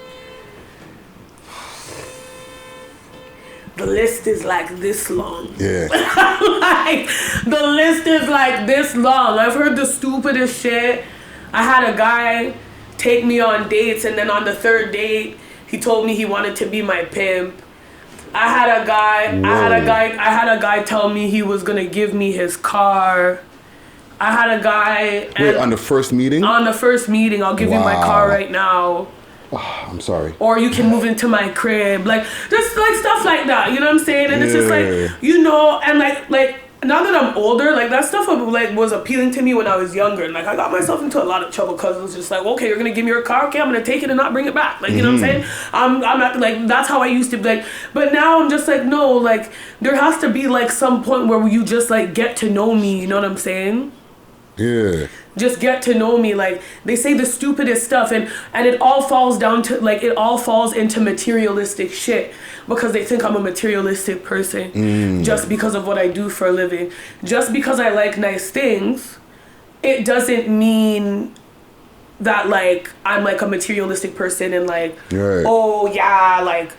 The list is like this long. Yeah. Like, the list is like this long. I've heard the stupidest shit. I had a guy take me on dates, and then on the third date, he told me he wanted to be my pimp. I had a guy tell me he was gonna give me his car. I had a guy. Wait, on the first meeting? On the first meeting, I'll give you my car right now. Oh, I'm sorry. Or you can move into my crib. Like, just like stuff like that. You know what I'm saying? And it's just like, you know, and like now that I'm older, like, that stuff was appealing to me when I was younger. And like, I got myself into a lot of trouble because it was just like, okay, you're gonna give me your car, okay, I'm gonna take it and not bring it back. Like, you know what I'm saying? I'm not like, that's how I used to be. Like, but now I'm just like, no, like, there has to be like some point where you just like get to know me. You know what I'm saying? Yeah. Just get to know me. Like, they say the stupidest stuff, and it all falls down to, like, it all falls into materialistic shit because they think I'm a materialistic person just because of what I do for a living. Just because I like nice things, it doesn't mean that, like, I'm like a materialistic person and like, oh yeah, like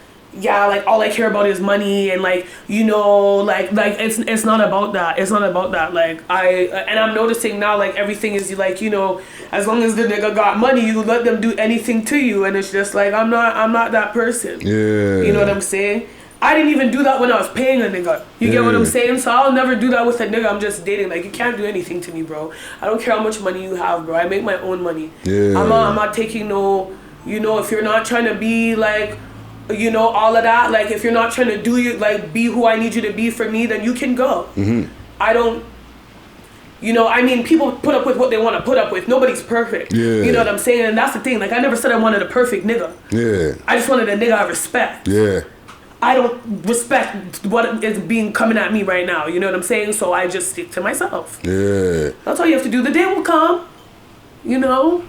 all I care about is money, and like, you know, like it's not about that. It's not about that. Like, I'm noticing now, like, everything is like, you know, as long as the nigga got money, you let them do anything to you, and it's just like, I'm not that person. You know what I'm saying? I didn't even do that when I was paying a nigga. You get what I'm saying? So I'll never do that with a nigga I'm just dating. Like, you can't do anything to me, bro. I don't care how much money you have, bro. I make my own money. I'm not taking no, you know, if you're not trying to be like, you know, all of that, like, if you're not trying to do you, like, be who I need you to be for me, then you can go. I don't, you know, I mean, people put up with what they want to put up with. Nobody's perfect. You know what I'm saying? And that's the thing. Like, I never said I wanted a perfect nigga. I just wanted a nigga I respect. I don't respect what is being coming at me right now. You know what I'm saying? So I just stick to myself. That's all you have to do. The day will come, you know.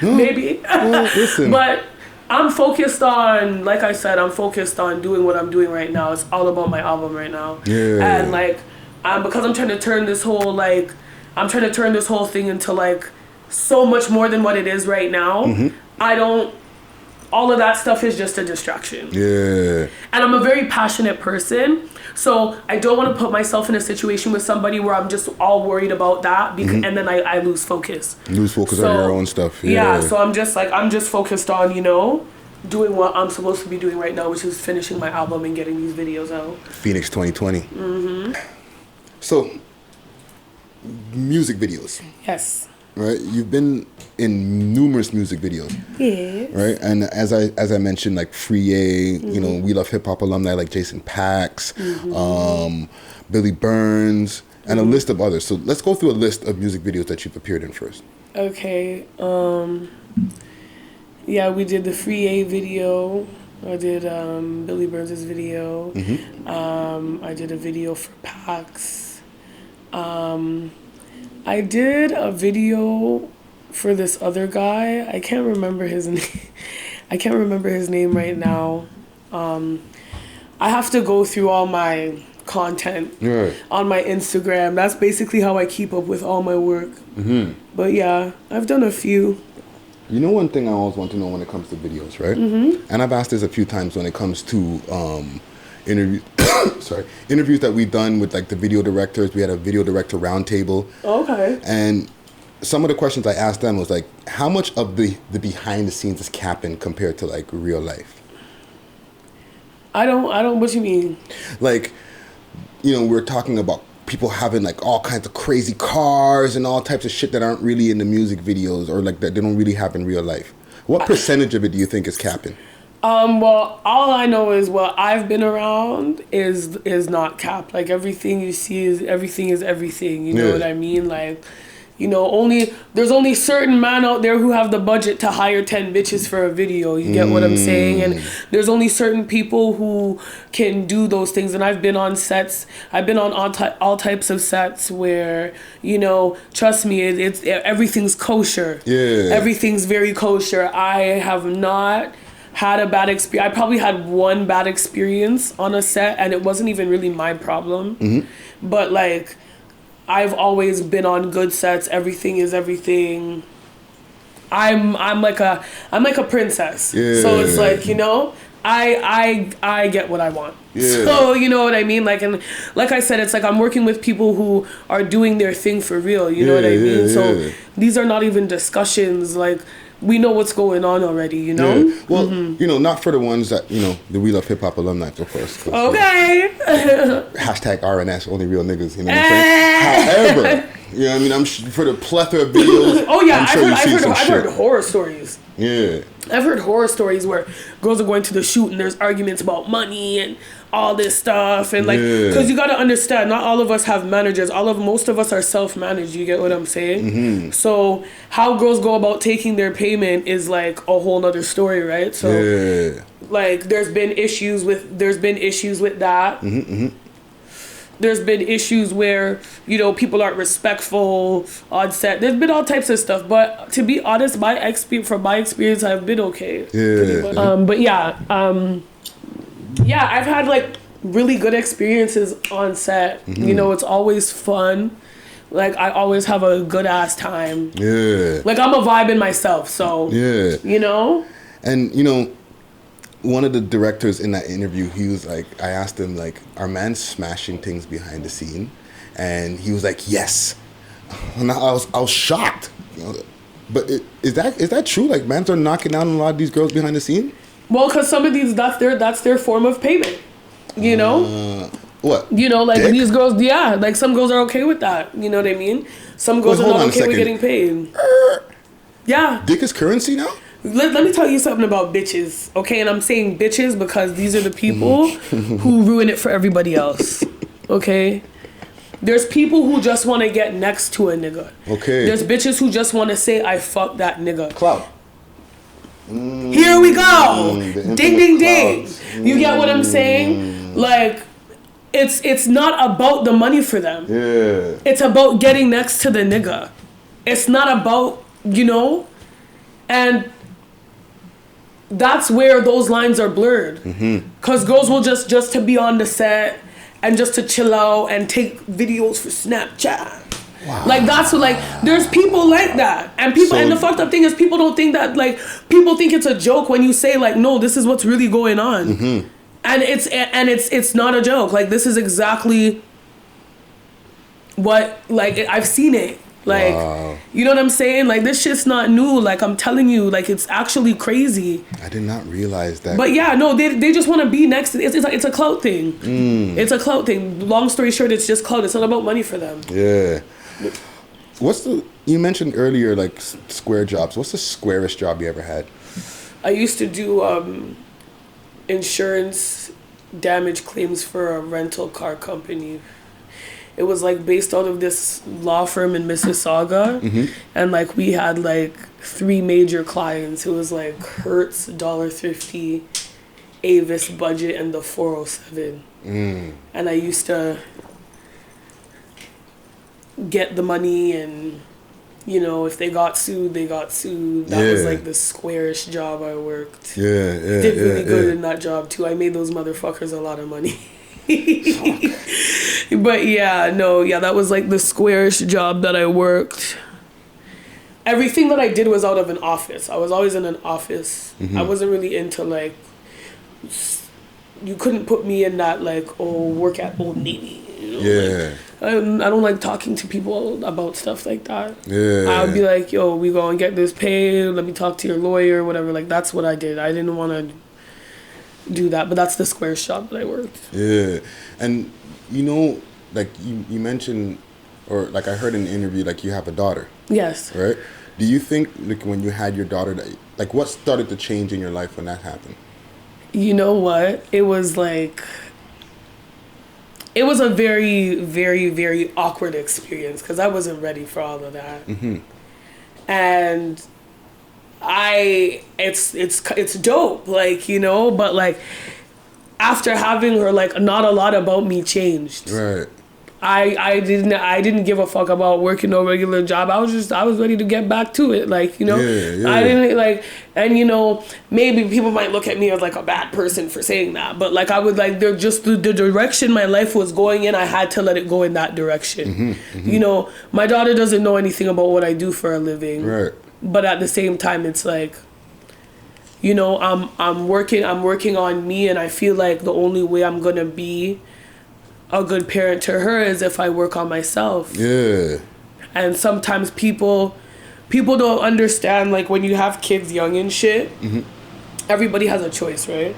Maybe. Listen. But I'm focused on, like I said, I'm focused on doing what I'm doing right now. It's all about my album right now. And like, because I'm trying to turn this whole, like, I'm trying to turn this whole thing into like so much more than what it is right now. All of that stuff is just a distraction. And I'm a very passionate person. So I don't want to put myself in a situation with somebody where I'm just all worried about that and then I lose focus. On your own stuff. So I'm just focused on, you know, doing what I'm supposed to be doing right now, which is finishing my album and getting these videos out. Phoenix 2020. So, music videos. Yes. right? You've been in numerous music videos. Yes. Right? And as I mentioned, like Free A, you know, We Love Hip Hop alumni like Jason Pax, Billy Burns, and a list of others. So let's go through a list of music videos that you've appeared in first. Okay. Yeah, we did the Free A video. I did Billy Burns' video. I did a video for Pax. I did a video for this other guy. I can't remember his name. I can't remember his name right now. I have to go through all my content on my Instagram. That's basically how I keep up with all my work. But yeah, I've done a few. You know, one thing I always want to know when it comes to videos, right? And I've asked this a few times when it comes to interviews. Interviews that we've done with like the video directors. We had a video director roundtable. Okay. And some of the questions I asked them was like, how much of the behind the scenes is capping compared to like real life? I don't. What you mean? Like, you know, we're talking about people having like all kinds of crazy cars and all types of shit that aren't really in the music videos or like that they don't really have in real life. What percentage of it do you think is capping? Well, all I know is what I've been around is not capped. Like everything you see is everything. You know what I mean? Like, you know, there's only certain men out there who have the budget to hire 10 bitches for a video. You get what I'm saying? And there's only certain people who can do those things. And I've been on sets. I've been on all types of sets where, you know, trust me, it's everything's kosher. Yeah. Everything's very kosher. I have not had a bad experience. I probably had one bad experience on a set, and it wasn't even really my problem. But like, I've always been on good sets. Everything is everything. I'm like a princess. Yeah. So it's like, you know, I get what I want. Yeah. So you know what I mean? Like, and like I said, it's like I'm working with people who are doing their thing for real. You know what I mean? So these are not even discussions. Like, we know what's going on already, you know? Yeah. Well, you know, not for the ones that, you know, the We Love Hip Hop alumni, of course. Okay. Hashtag RNS, only real niggas, you know what I'm saying? However, you know what I mean? I'm for the plethora of videos. Oh, yeah, I've heard horror stories. Yeah. I've heard horror stories where girls are going to the shoot and there's arguments about money and all this stuff, and like, because you got to understand, not all of us have managers. Most of us are self-managed. You get what I'm saying? So how girls go about taking their payment is like a whole nother story, right? So like, there's been issues with that. There's been issues where, you know, people aren't respectful on set. There's been all types of stuff, but to be honest, from my experience, I've been okay. But yeah, I've had like really good experiences on set. You know, it's always fun. Like, I always have a good ass time. Yeah. Like, I'm a vibe in myself, so you know. And you know, one of the directors in that interview, he was like, I asked him like, are men smashing things behind the scene? And he was like, yes. And I was shocked. You know, but is that true? Like, men are knocking down a lot of these girls behind the scene? Well, because some of these, that's their form of payment, you know? What? You know, like Dick? These girls, like some girls are okay with that, you know what I mean? Some girls are not okay with getting paid. Yeah. Dick is currency now? Let me tell you something about bitches, okay? And I'm saying bitches because these are the people who ruin it for everybody else, okay? There's people who just want to get next to a nigga. Okay. There's bitches who just want to say, I fuck that nigga. Clout. Here we go. Ding, ding, ding. You get what I'm saying? Like, it's not about the money for them. Yeah. It's about getting next to the nigga. It's not about, you know? And that's where those lines are blurred. Because girls will just to be on the set and just to chill out and take videos for Snapchat. Wow. Like, that's what, like, there's people like that, and and the fucked up thing is people don't think that, like, people think it's a joke when you say, like, no, this is what's really going on, and it's not a joke. Like, this is exactly what, like, I've seen it, like, you know what I'm saying? Like, this shit's not new. Like, I'm telling you, like, it's actually crazy. I did not realize that. But yeah, no, they just want to be next. It's a clout thing. It's a clout thing. Long story short, it's just clout. It's not about money for them. Yeah. You mentioned earlier like square jobs. What's the squarest job you ever had? I used to do insurance damage claims for a rental car company. It was like based out of this law firm in Mississauga, and like we had like 3 major clients. It was like Hertz, $1.50, Avis Budget, and the 407. And I used to get the money, and you know, if they got sued, they got sued. That was like the squarish job I worked. Did really good in that job too. I made those motherfuckers a lot of money. But that was like the squarish job that I worked. Everything that I did was out of an office. I was always in an office. I wasn't really into like, you couldn't put me in that like, work at Old Navy. You know? Like, I don't like talking to people about stuff like that. I would be like, yo, we gonna get this paid. Let me talk to your lawyer, whatever. Like that's what I did. I didn't want to do that, but that's the square shop that I worked. And you know, like you mentioned, or like I heard in an interview, like you have a daughter. Yes. Right? Do you think like when you had your daughter, like what started to change in your life when that happened? You know what? It was like, it was a very, very, very awkward experience because I wasn't ready for all of that. And it's dope, like, you know, but like after having her, like not a lot about me changed. Right. I didn't give a fuck about working a regular job. I was ready to get back to it, like, you know. I didn't like, and you know, maybe people might look at me as like a bad person for saying that, but like I would like, they're just the direction my life was going in, I had to let it go in that direction. You know, my daughter doesn't know anything about what I do for a living. Right. But at the same time, it's like, you know, I'm working on me, and I feel like the only way I'm gonna be a good parent to her is if I work on myself. And sometimes people don't understand, like when you have kids young and shit, everybody has a choice, right?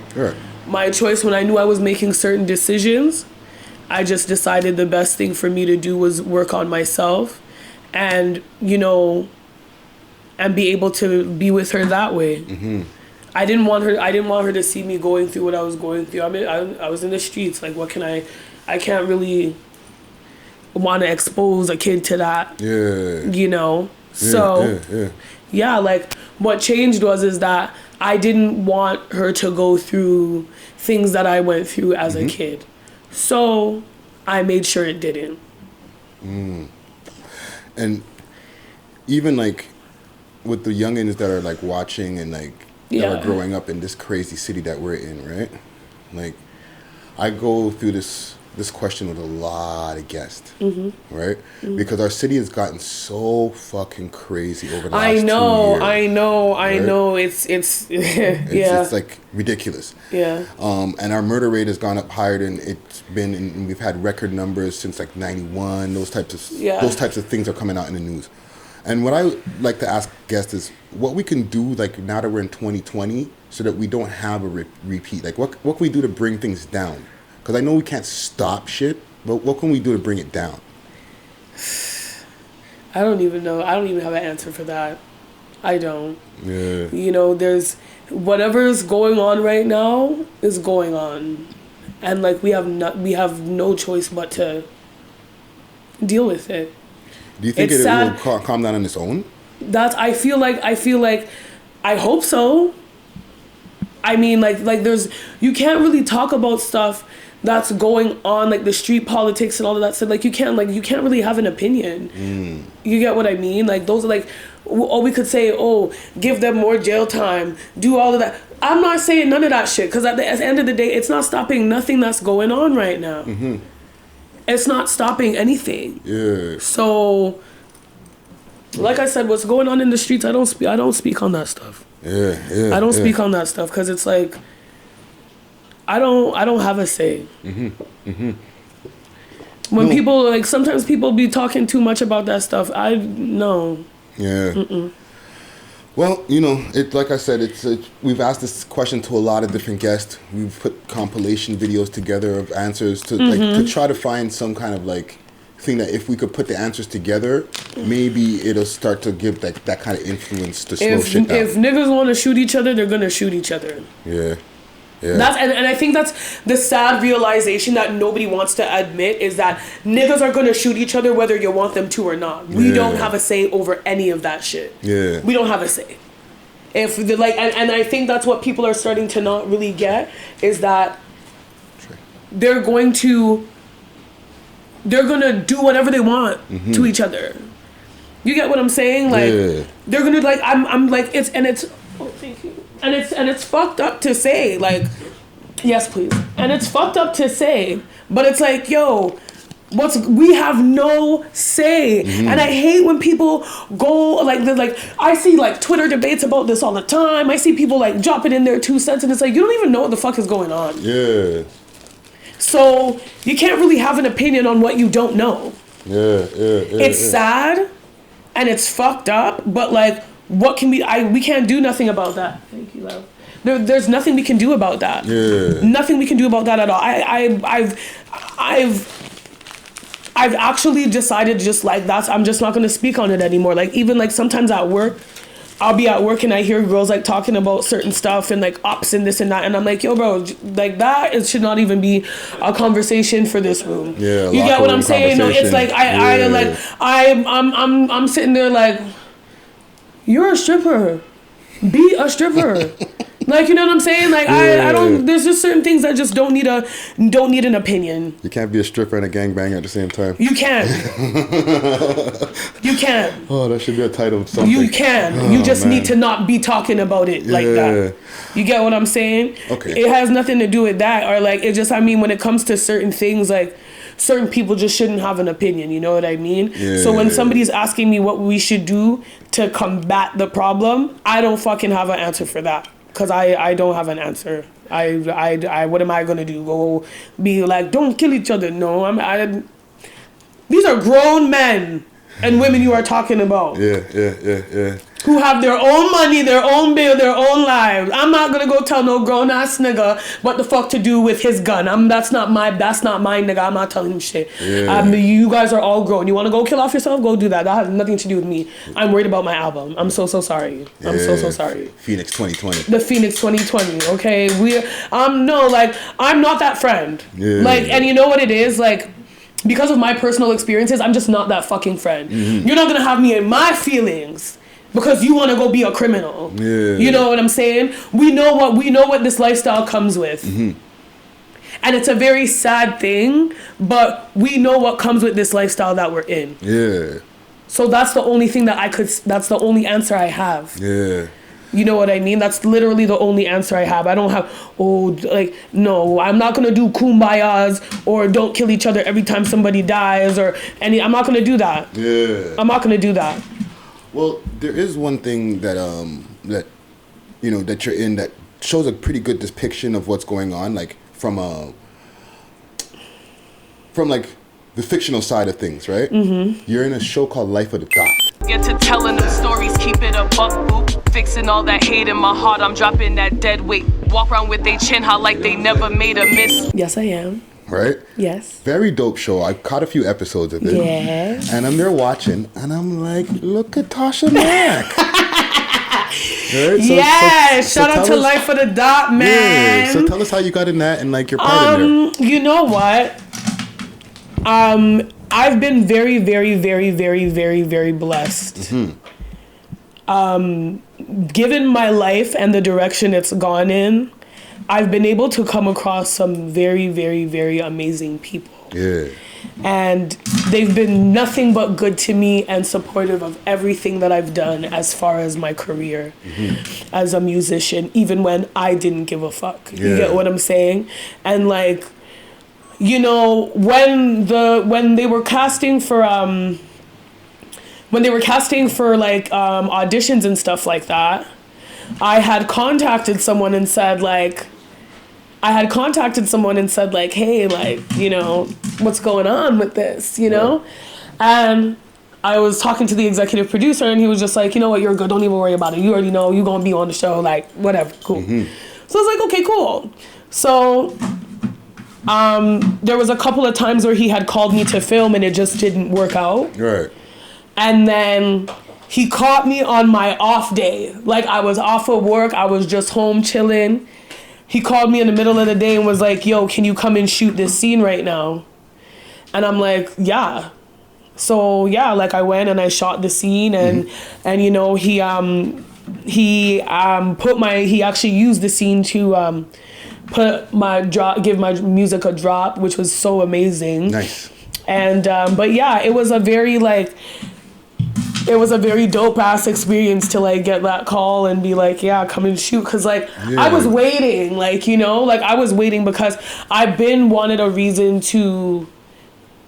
My choice, when I knew I was making certain decisions, I just decided the best thing for me to do was work on myself, and you know, and be able to be with her that way. I didn't want her to see me going through what I was going through. I was in the streets. Like, what can I can't really want to expose a kid to that. You know? So, like, what changed is that I didn't want her to go through things that I went through as a kid. So, I made sure it didn't. And even, like, with the youngins that are, like, watching and, like, that are growing up in this crazy city that we're in, right? Like, I go through this question with a lot of guests, right? Because our city has gotten so fucking crazy over the last 2 years. I know. It's like ridiculous. And our murder rate has gone up higher than it's been, and we've had record numbers since like 91. Those types of things are coming out in the news. And what I like to ask guests is what we can do, like now that we're in 2020, so that we don't have a repeat. Like what can we do to bring things down? Because I know we can't stop shit, but what can we do to bring it down? I don't even know. I don't even have an answer for that. I don't. You know, there's whatever is going on right now is going on, and like we have no choice but to deal with it. Do you think it will calm down on its own? I feel like I hope so. I mean, like there's, you can't really talk about stuff that's going on, like the street politics and all of that stuff. Like you can't really have an opinion. You get what I mean? Like those are like, we could say, give them more jail time, do all of that. I'm not saying none of that shit, because at the end of the day, it's not stopping nothing that's going on right now. It's not stopping anything. So, like I said, what's going on in the streets, I don't speak on that stuff. I don't speak on that stuff because it's like I don't have a say. When people, like, sometimes people be talking too much about that stuff. No. Well, you know, like I said, we've asked this question to a lot of different guests. We've put compilation videos together of answers to like to try to find some kind of like think that if we could put the answers together, maybe it'll start to give that kind of influence to slow shit down. If niggas want to shoot each other, they're gonna shoot each other. Yeah. Yeah. And I think that's the sad realization that nobody wants to admit, is that niggas are gonna shoot each other whether you want them to or not. We don't have a say over any of that shit. Yeah. We don't have a say. If the, like, and I think that's what people are starting to not really get, is that they're gonna do whatever they want to each other. You get what I'm saying? Like they're gonna like I'm like it's oh thank you. And it's fucked up to say, like, yes please. And it's fucked up to say, but it's like, yo, we have no say. And I hate when people go like I see like Twitter debates about this all the time. I see people like dropping in their 2 cents, and it's like, you don't even know what the fuck is going on. Yeah. So you can't really have an opinion on what you don't know. It's sad and it's fucked up, but like, what can we can't do nothing about that. Thank you, love. There's nothing we can do about that. Nothing we can do about that at all. I've actually decided just like that's, I'm just not gonna speak on it anymore. Like even like sometimes at work, I'll be at work and I hear girls like talking about certain stuff and like ops and this and that, and I'm like, yo bro, like that it should not even be a conversation for this room. Yeah, you get what I'm saying? No, it's like I'm sitting there like, you're a stripper. Be a stripper. Like, you know what I'm saying? Like I don't, there's just certain things that just don't need an opinion. You can't be a stripper and a gangbanger at the same time. You can. You can. Oh, that should be a title of something. You can. You just need to not be talking about it like that. You get what I'm saying? Okay. It has nothing to do with that, or like it just, I mean, when it comes to certain things, like certain people just shouldn't have an opinion, you know what I mean? So when somebody's asking me what we should do to combat the problem, I don't fucking have an answer for that. Cause I don't have an answer. I what am I gonna do? Go be like, don't kill each other? No, these are grown men and women you are talking about. Yeah. Who have their own money, their own bill, their own lives. I'm not gonna go tell no grown ass nigga what the fuck to do with his gun. That's not my nigga. I'm not telling him shit. You guys are all grown. You wanna go kill off yourself? Go do that. That has nothing to do with me. I'm worried about my album. I'm so sorry. I'm so sorry. Phoenix 2020. The Phoenix 2020. Okay, I'm not that friend. Like, and you know what it is, like, because of my personal experiences, I'm just not that fucking friend. You're not gonna have me in my feelings because you want to go be a criminal. You know what I'm saying? We know what this lifestyle comes with. And it's a very sad thing, but we know what comes with this lifestyle that we're in. So that's the only thing that's the only answer I have. You know what I mean? That's literally the only answer I have. I don't have, no, I'm not going to do kumbayas or don't kill each other every time somebody dies or I'm not going to do that. I'm not going to do that. Well, there is one thing that that you're in that shows a pretty good depiction of what's going on, like from like the fictional side of things, right? You're in a show called Life of the Dot. Get to telling them stories, keep it a buck, boop. Fixing all that hate in my heart, I'm dropping that dead weight. Walk around with they chin high like they never made a miss. Yes, I am. Right? Yes. Very dope show. I caught a few episodes of it. Yes. And I'm there watching, and I'm like, look at Tosha Macc. Right? Shout out to Life of the Dot, man. Yeah. So tell us how you got in that and like your part in there. You know what? I've been very, very, very, very, very, very blessed. Given my life and the direction it's gone in, I've been able to come across some very, very, very amazing people. And they've been nothing but good to me and supportive of everything that I've done as far as my career as a musician, even when I didn't give a fuck. You get what I'm saying? And like, you know, when they were casting for like auditions and stuff like that, I had contacted someone and said like, hey, like, you know, what's going on with this, you know? And I was talking to the executive producer and he was just like, you know what, you're good, don't even worry about it. You already know you're gonna be on the show, like, whatever, cool. So I was like, okay, cool. So There was a couple of times where he had called me to film and it just didn't work out. Right. And then he caught me on my off day. Like, I was off of work. I was just home chilling. He called me in the middle of the day and was like, yo, can you come and shoot this scene right now? And I'm like, yeah. So, yeah, like, I went and I shot the scene. And, and you know, he actually used the scene to give my music a drop, which was so amazing. Nice. And, but yeah, it was a very, like... It was a very dope ass experience to like get that call and be like, yeah, come and shoot. Cause like I was waiting, like, you know, like I was waiting because I've been wanted a reason to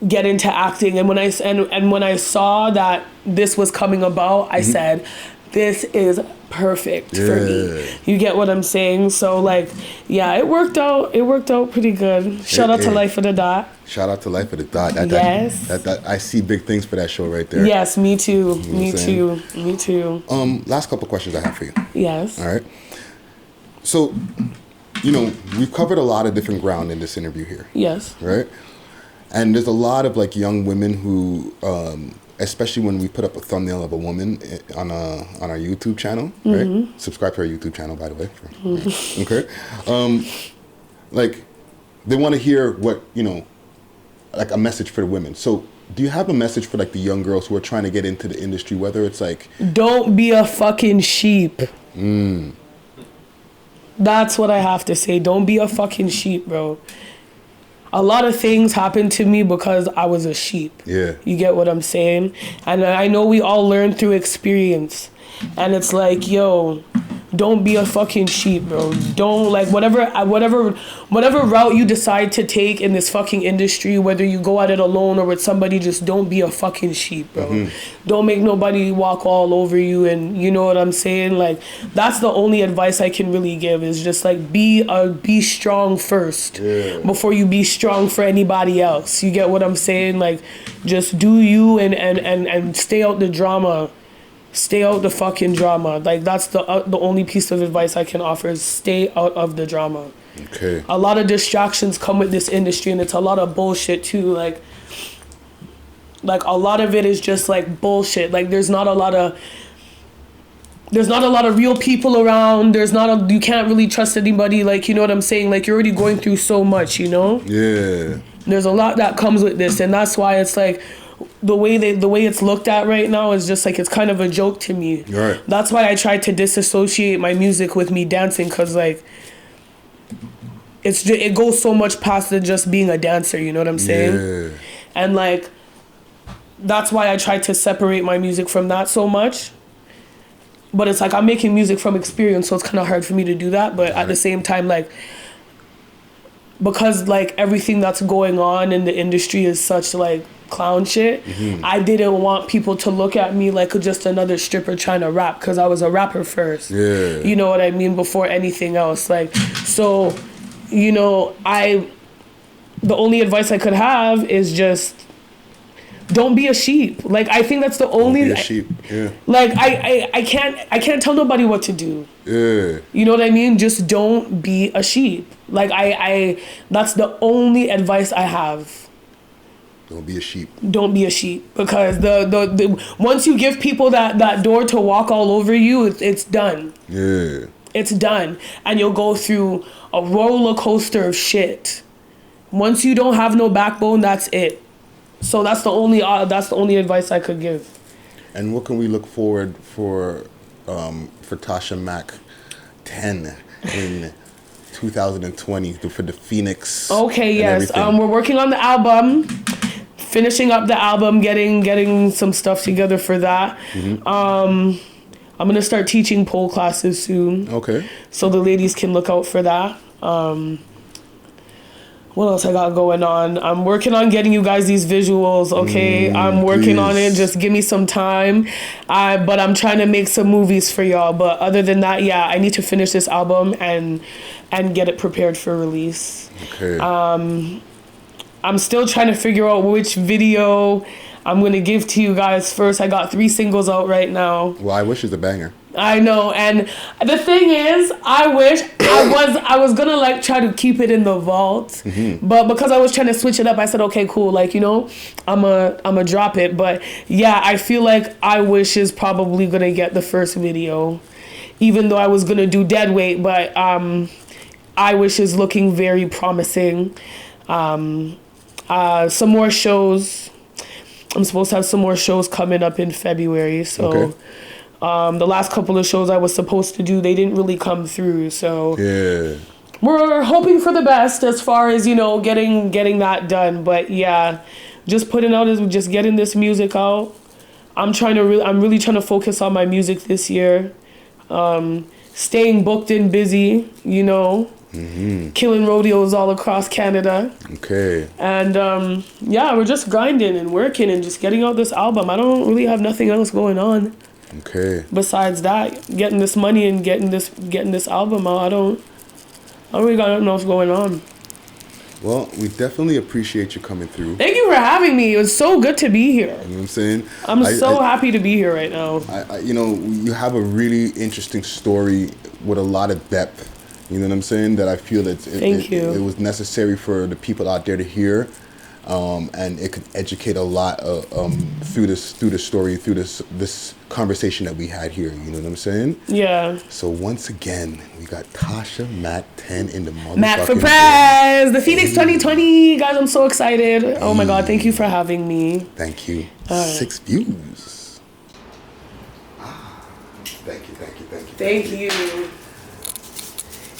get into acting. And when I saw that this was coming about, I said, this is perfect for me. You get what I'm saying? So like, yeah, it worked out. It worked out pretty good. Shout out to Life of the Dot. Shout out to Life of the Dot. Yes. That I see big things for that show right there. Yes, me too. You know me too. Me too. Last couple questions I have for you. Yes. All right. So, you know, we've covered a lot of different ground in this interview here. Yes. Right? And there's a lot of like young women who especially when we put up a thumbnail of a woman on our YouTube channel, right? Subscribe to our YouTube channel, by the way. Okay. Like, they want to hear what, you know, like a message for the women. So do you have a message for like the young girls who are trying to get into the industry, whether it's like... Don't be a fucking sheep. That's what I have to say. Don't be a fucking sheep, bro. A lot of things happened to me because I was a sheep. Yeah. You get what I'm saying? And I know we all learn through experience. And it's like, yo, don't be a fucking sheep, bro. Don't, like, whatever route you decide to take in this fucking industry, whether you go at it alone or with somebody, just don't be a fucking sheep, bro. Don't make nobody walk all over you, and you know what I'm saying? Like, that's the only advice I can really give, is just like be strong first before you be strong for anybody else. You get what I'm saying? Like, just do you and stay out the drama. Stay out the fucking drama. Like, that's the only piece of advice I can offer, is stay out of the drama. Okay. A lot of distractions come with this industry, and it's a lot of bullshit too. Like a lot of it is just like bullshit. Like, there's not a lot of real people around. You can't really trust anybody. Like, you know what I'm saying? Like, you're already going through so much, you know? Yeah. There's a lot that comes with this, and that's why it's like, the way it's looked at right now is just like, it's kind of a joke to me. Right. That's why I tried to disassociate my music with me dancing, because like it goes so much past than just being a dancer, you know what I'm saying? Yeah. And like, that's why I tried to separate my music from that so much. But it's like, I'm making music from experience, so it's kind of hard for me to do that. But at the same time, like, because like everything that's going on in the industry is such like clown shit, I didn't want people to look at me like just another stripper trying to rap, because I was a rapper first. Yeah. You know what I mean? Before anything else. Like, so, you know, the only advice I could have is just don't be a sheep. Like, I think that's the only... Don't be a sheep, yeah. Like, I can't tell nobody what to do. Yeah. You know what I mean? Just don't be a sheep. Like, that's the only advice I have. Don't be a sheep. Don't be a sheep, because the once you give people that door to walk all over you, it's done. Yeah. It's done, and you'll go through a roller coaster of shit. Once you don't have no backbone, that's it. So that's the only advice I could give. And what can we look forward for Tosha Macc10 in 2020 for the Phoenix? Okay, yes. We're working on the album. Finishing up the album, getting some stuff together for that. I'm gonna start teaching pole classes soon. Okay. So the ladies can look out for that. What else I got going on? I'm working on getting you guys these visuals, okay? I'm working on it. Just give me some time. But I'm trying to make some movies for y'all. But other than that, yeah, I need to finish this album and get it prepared for release. Okay. I'm still trying to figure out which video I'm going to give to you guys first. I got 3 singles out right now. Well, I Wish is a banger. I know, and the thing is, I wish I was gonna like try to keep it in the vault, but because I was trying to switch it up, I said, okay, cool, like, you know, I'ma drop it. But yeah, I feel like I Wish is probably gonna get the first video, even though I was gonna do Dead Weight, but I Wish is looking very promising. Some more shows. I'm supposed to have some more shows coming up in February, so. Okay. The last couple of shows I was supposed to do, they didn't really come through. So yeah, we're hoping for the best as far as, you know, getting that done. But yeah, just getting this music out. I'm really trying to focus on my music this year. Staying booked and busy, you know, killing rodeos all across Canada. Okay. And yeah, we're just grinding and working and just getting out this album. I don't really have nothing else going on. Okay. Besides that, getting this money and getting this album out, I don't really got nothing else going on. Well, we definitely appreciate you coming through. Thank you for having me. It was so good to be here. You know what I'm saying? I'm so happy to be here right now. You know, you have a really interesting story with a lot of depth. You know what I'm saying? That I feel that it was necessary for the people out there to hear. And it could educate a lot through the story, through this conversation that we had here. You know what I'm saying? Yeah. So once again, we got Tosha Macc10 in the motherfucking Mac for Prez, the Phoenix 2020. Guys, I'm so excited. Oh my God, thank you for having me. Thank you. 6 views. Thank you. Thank you.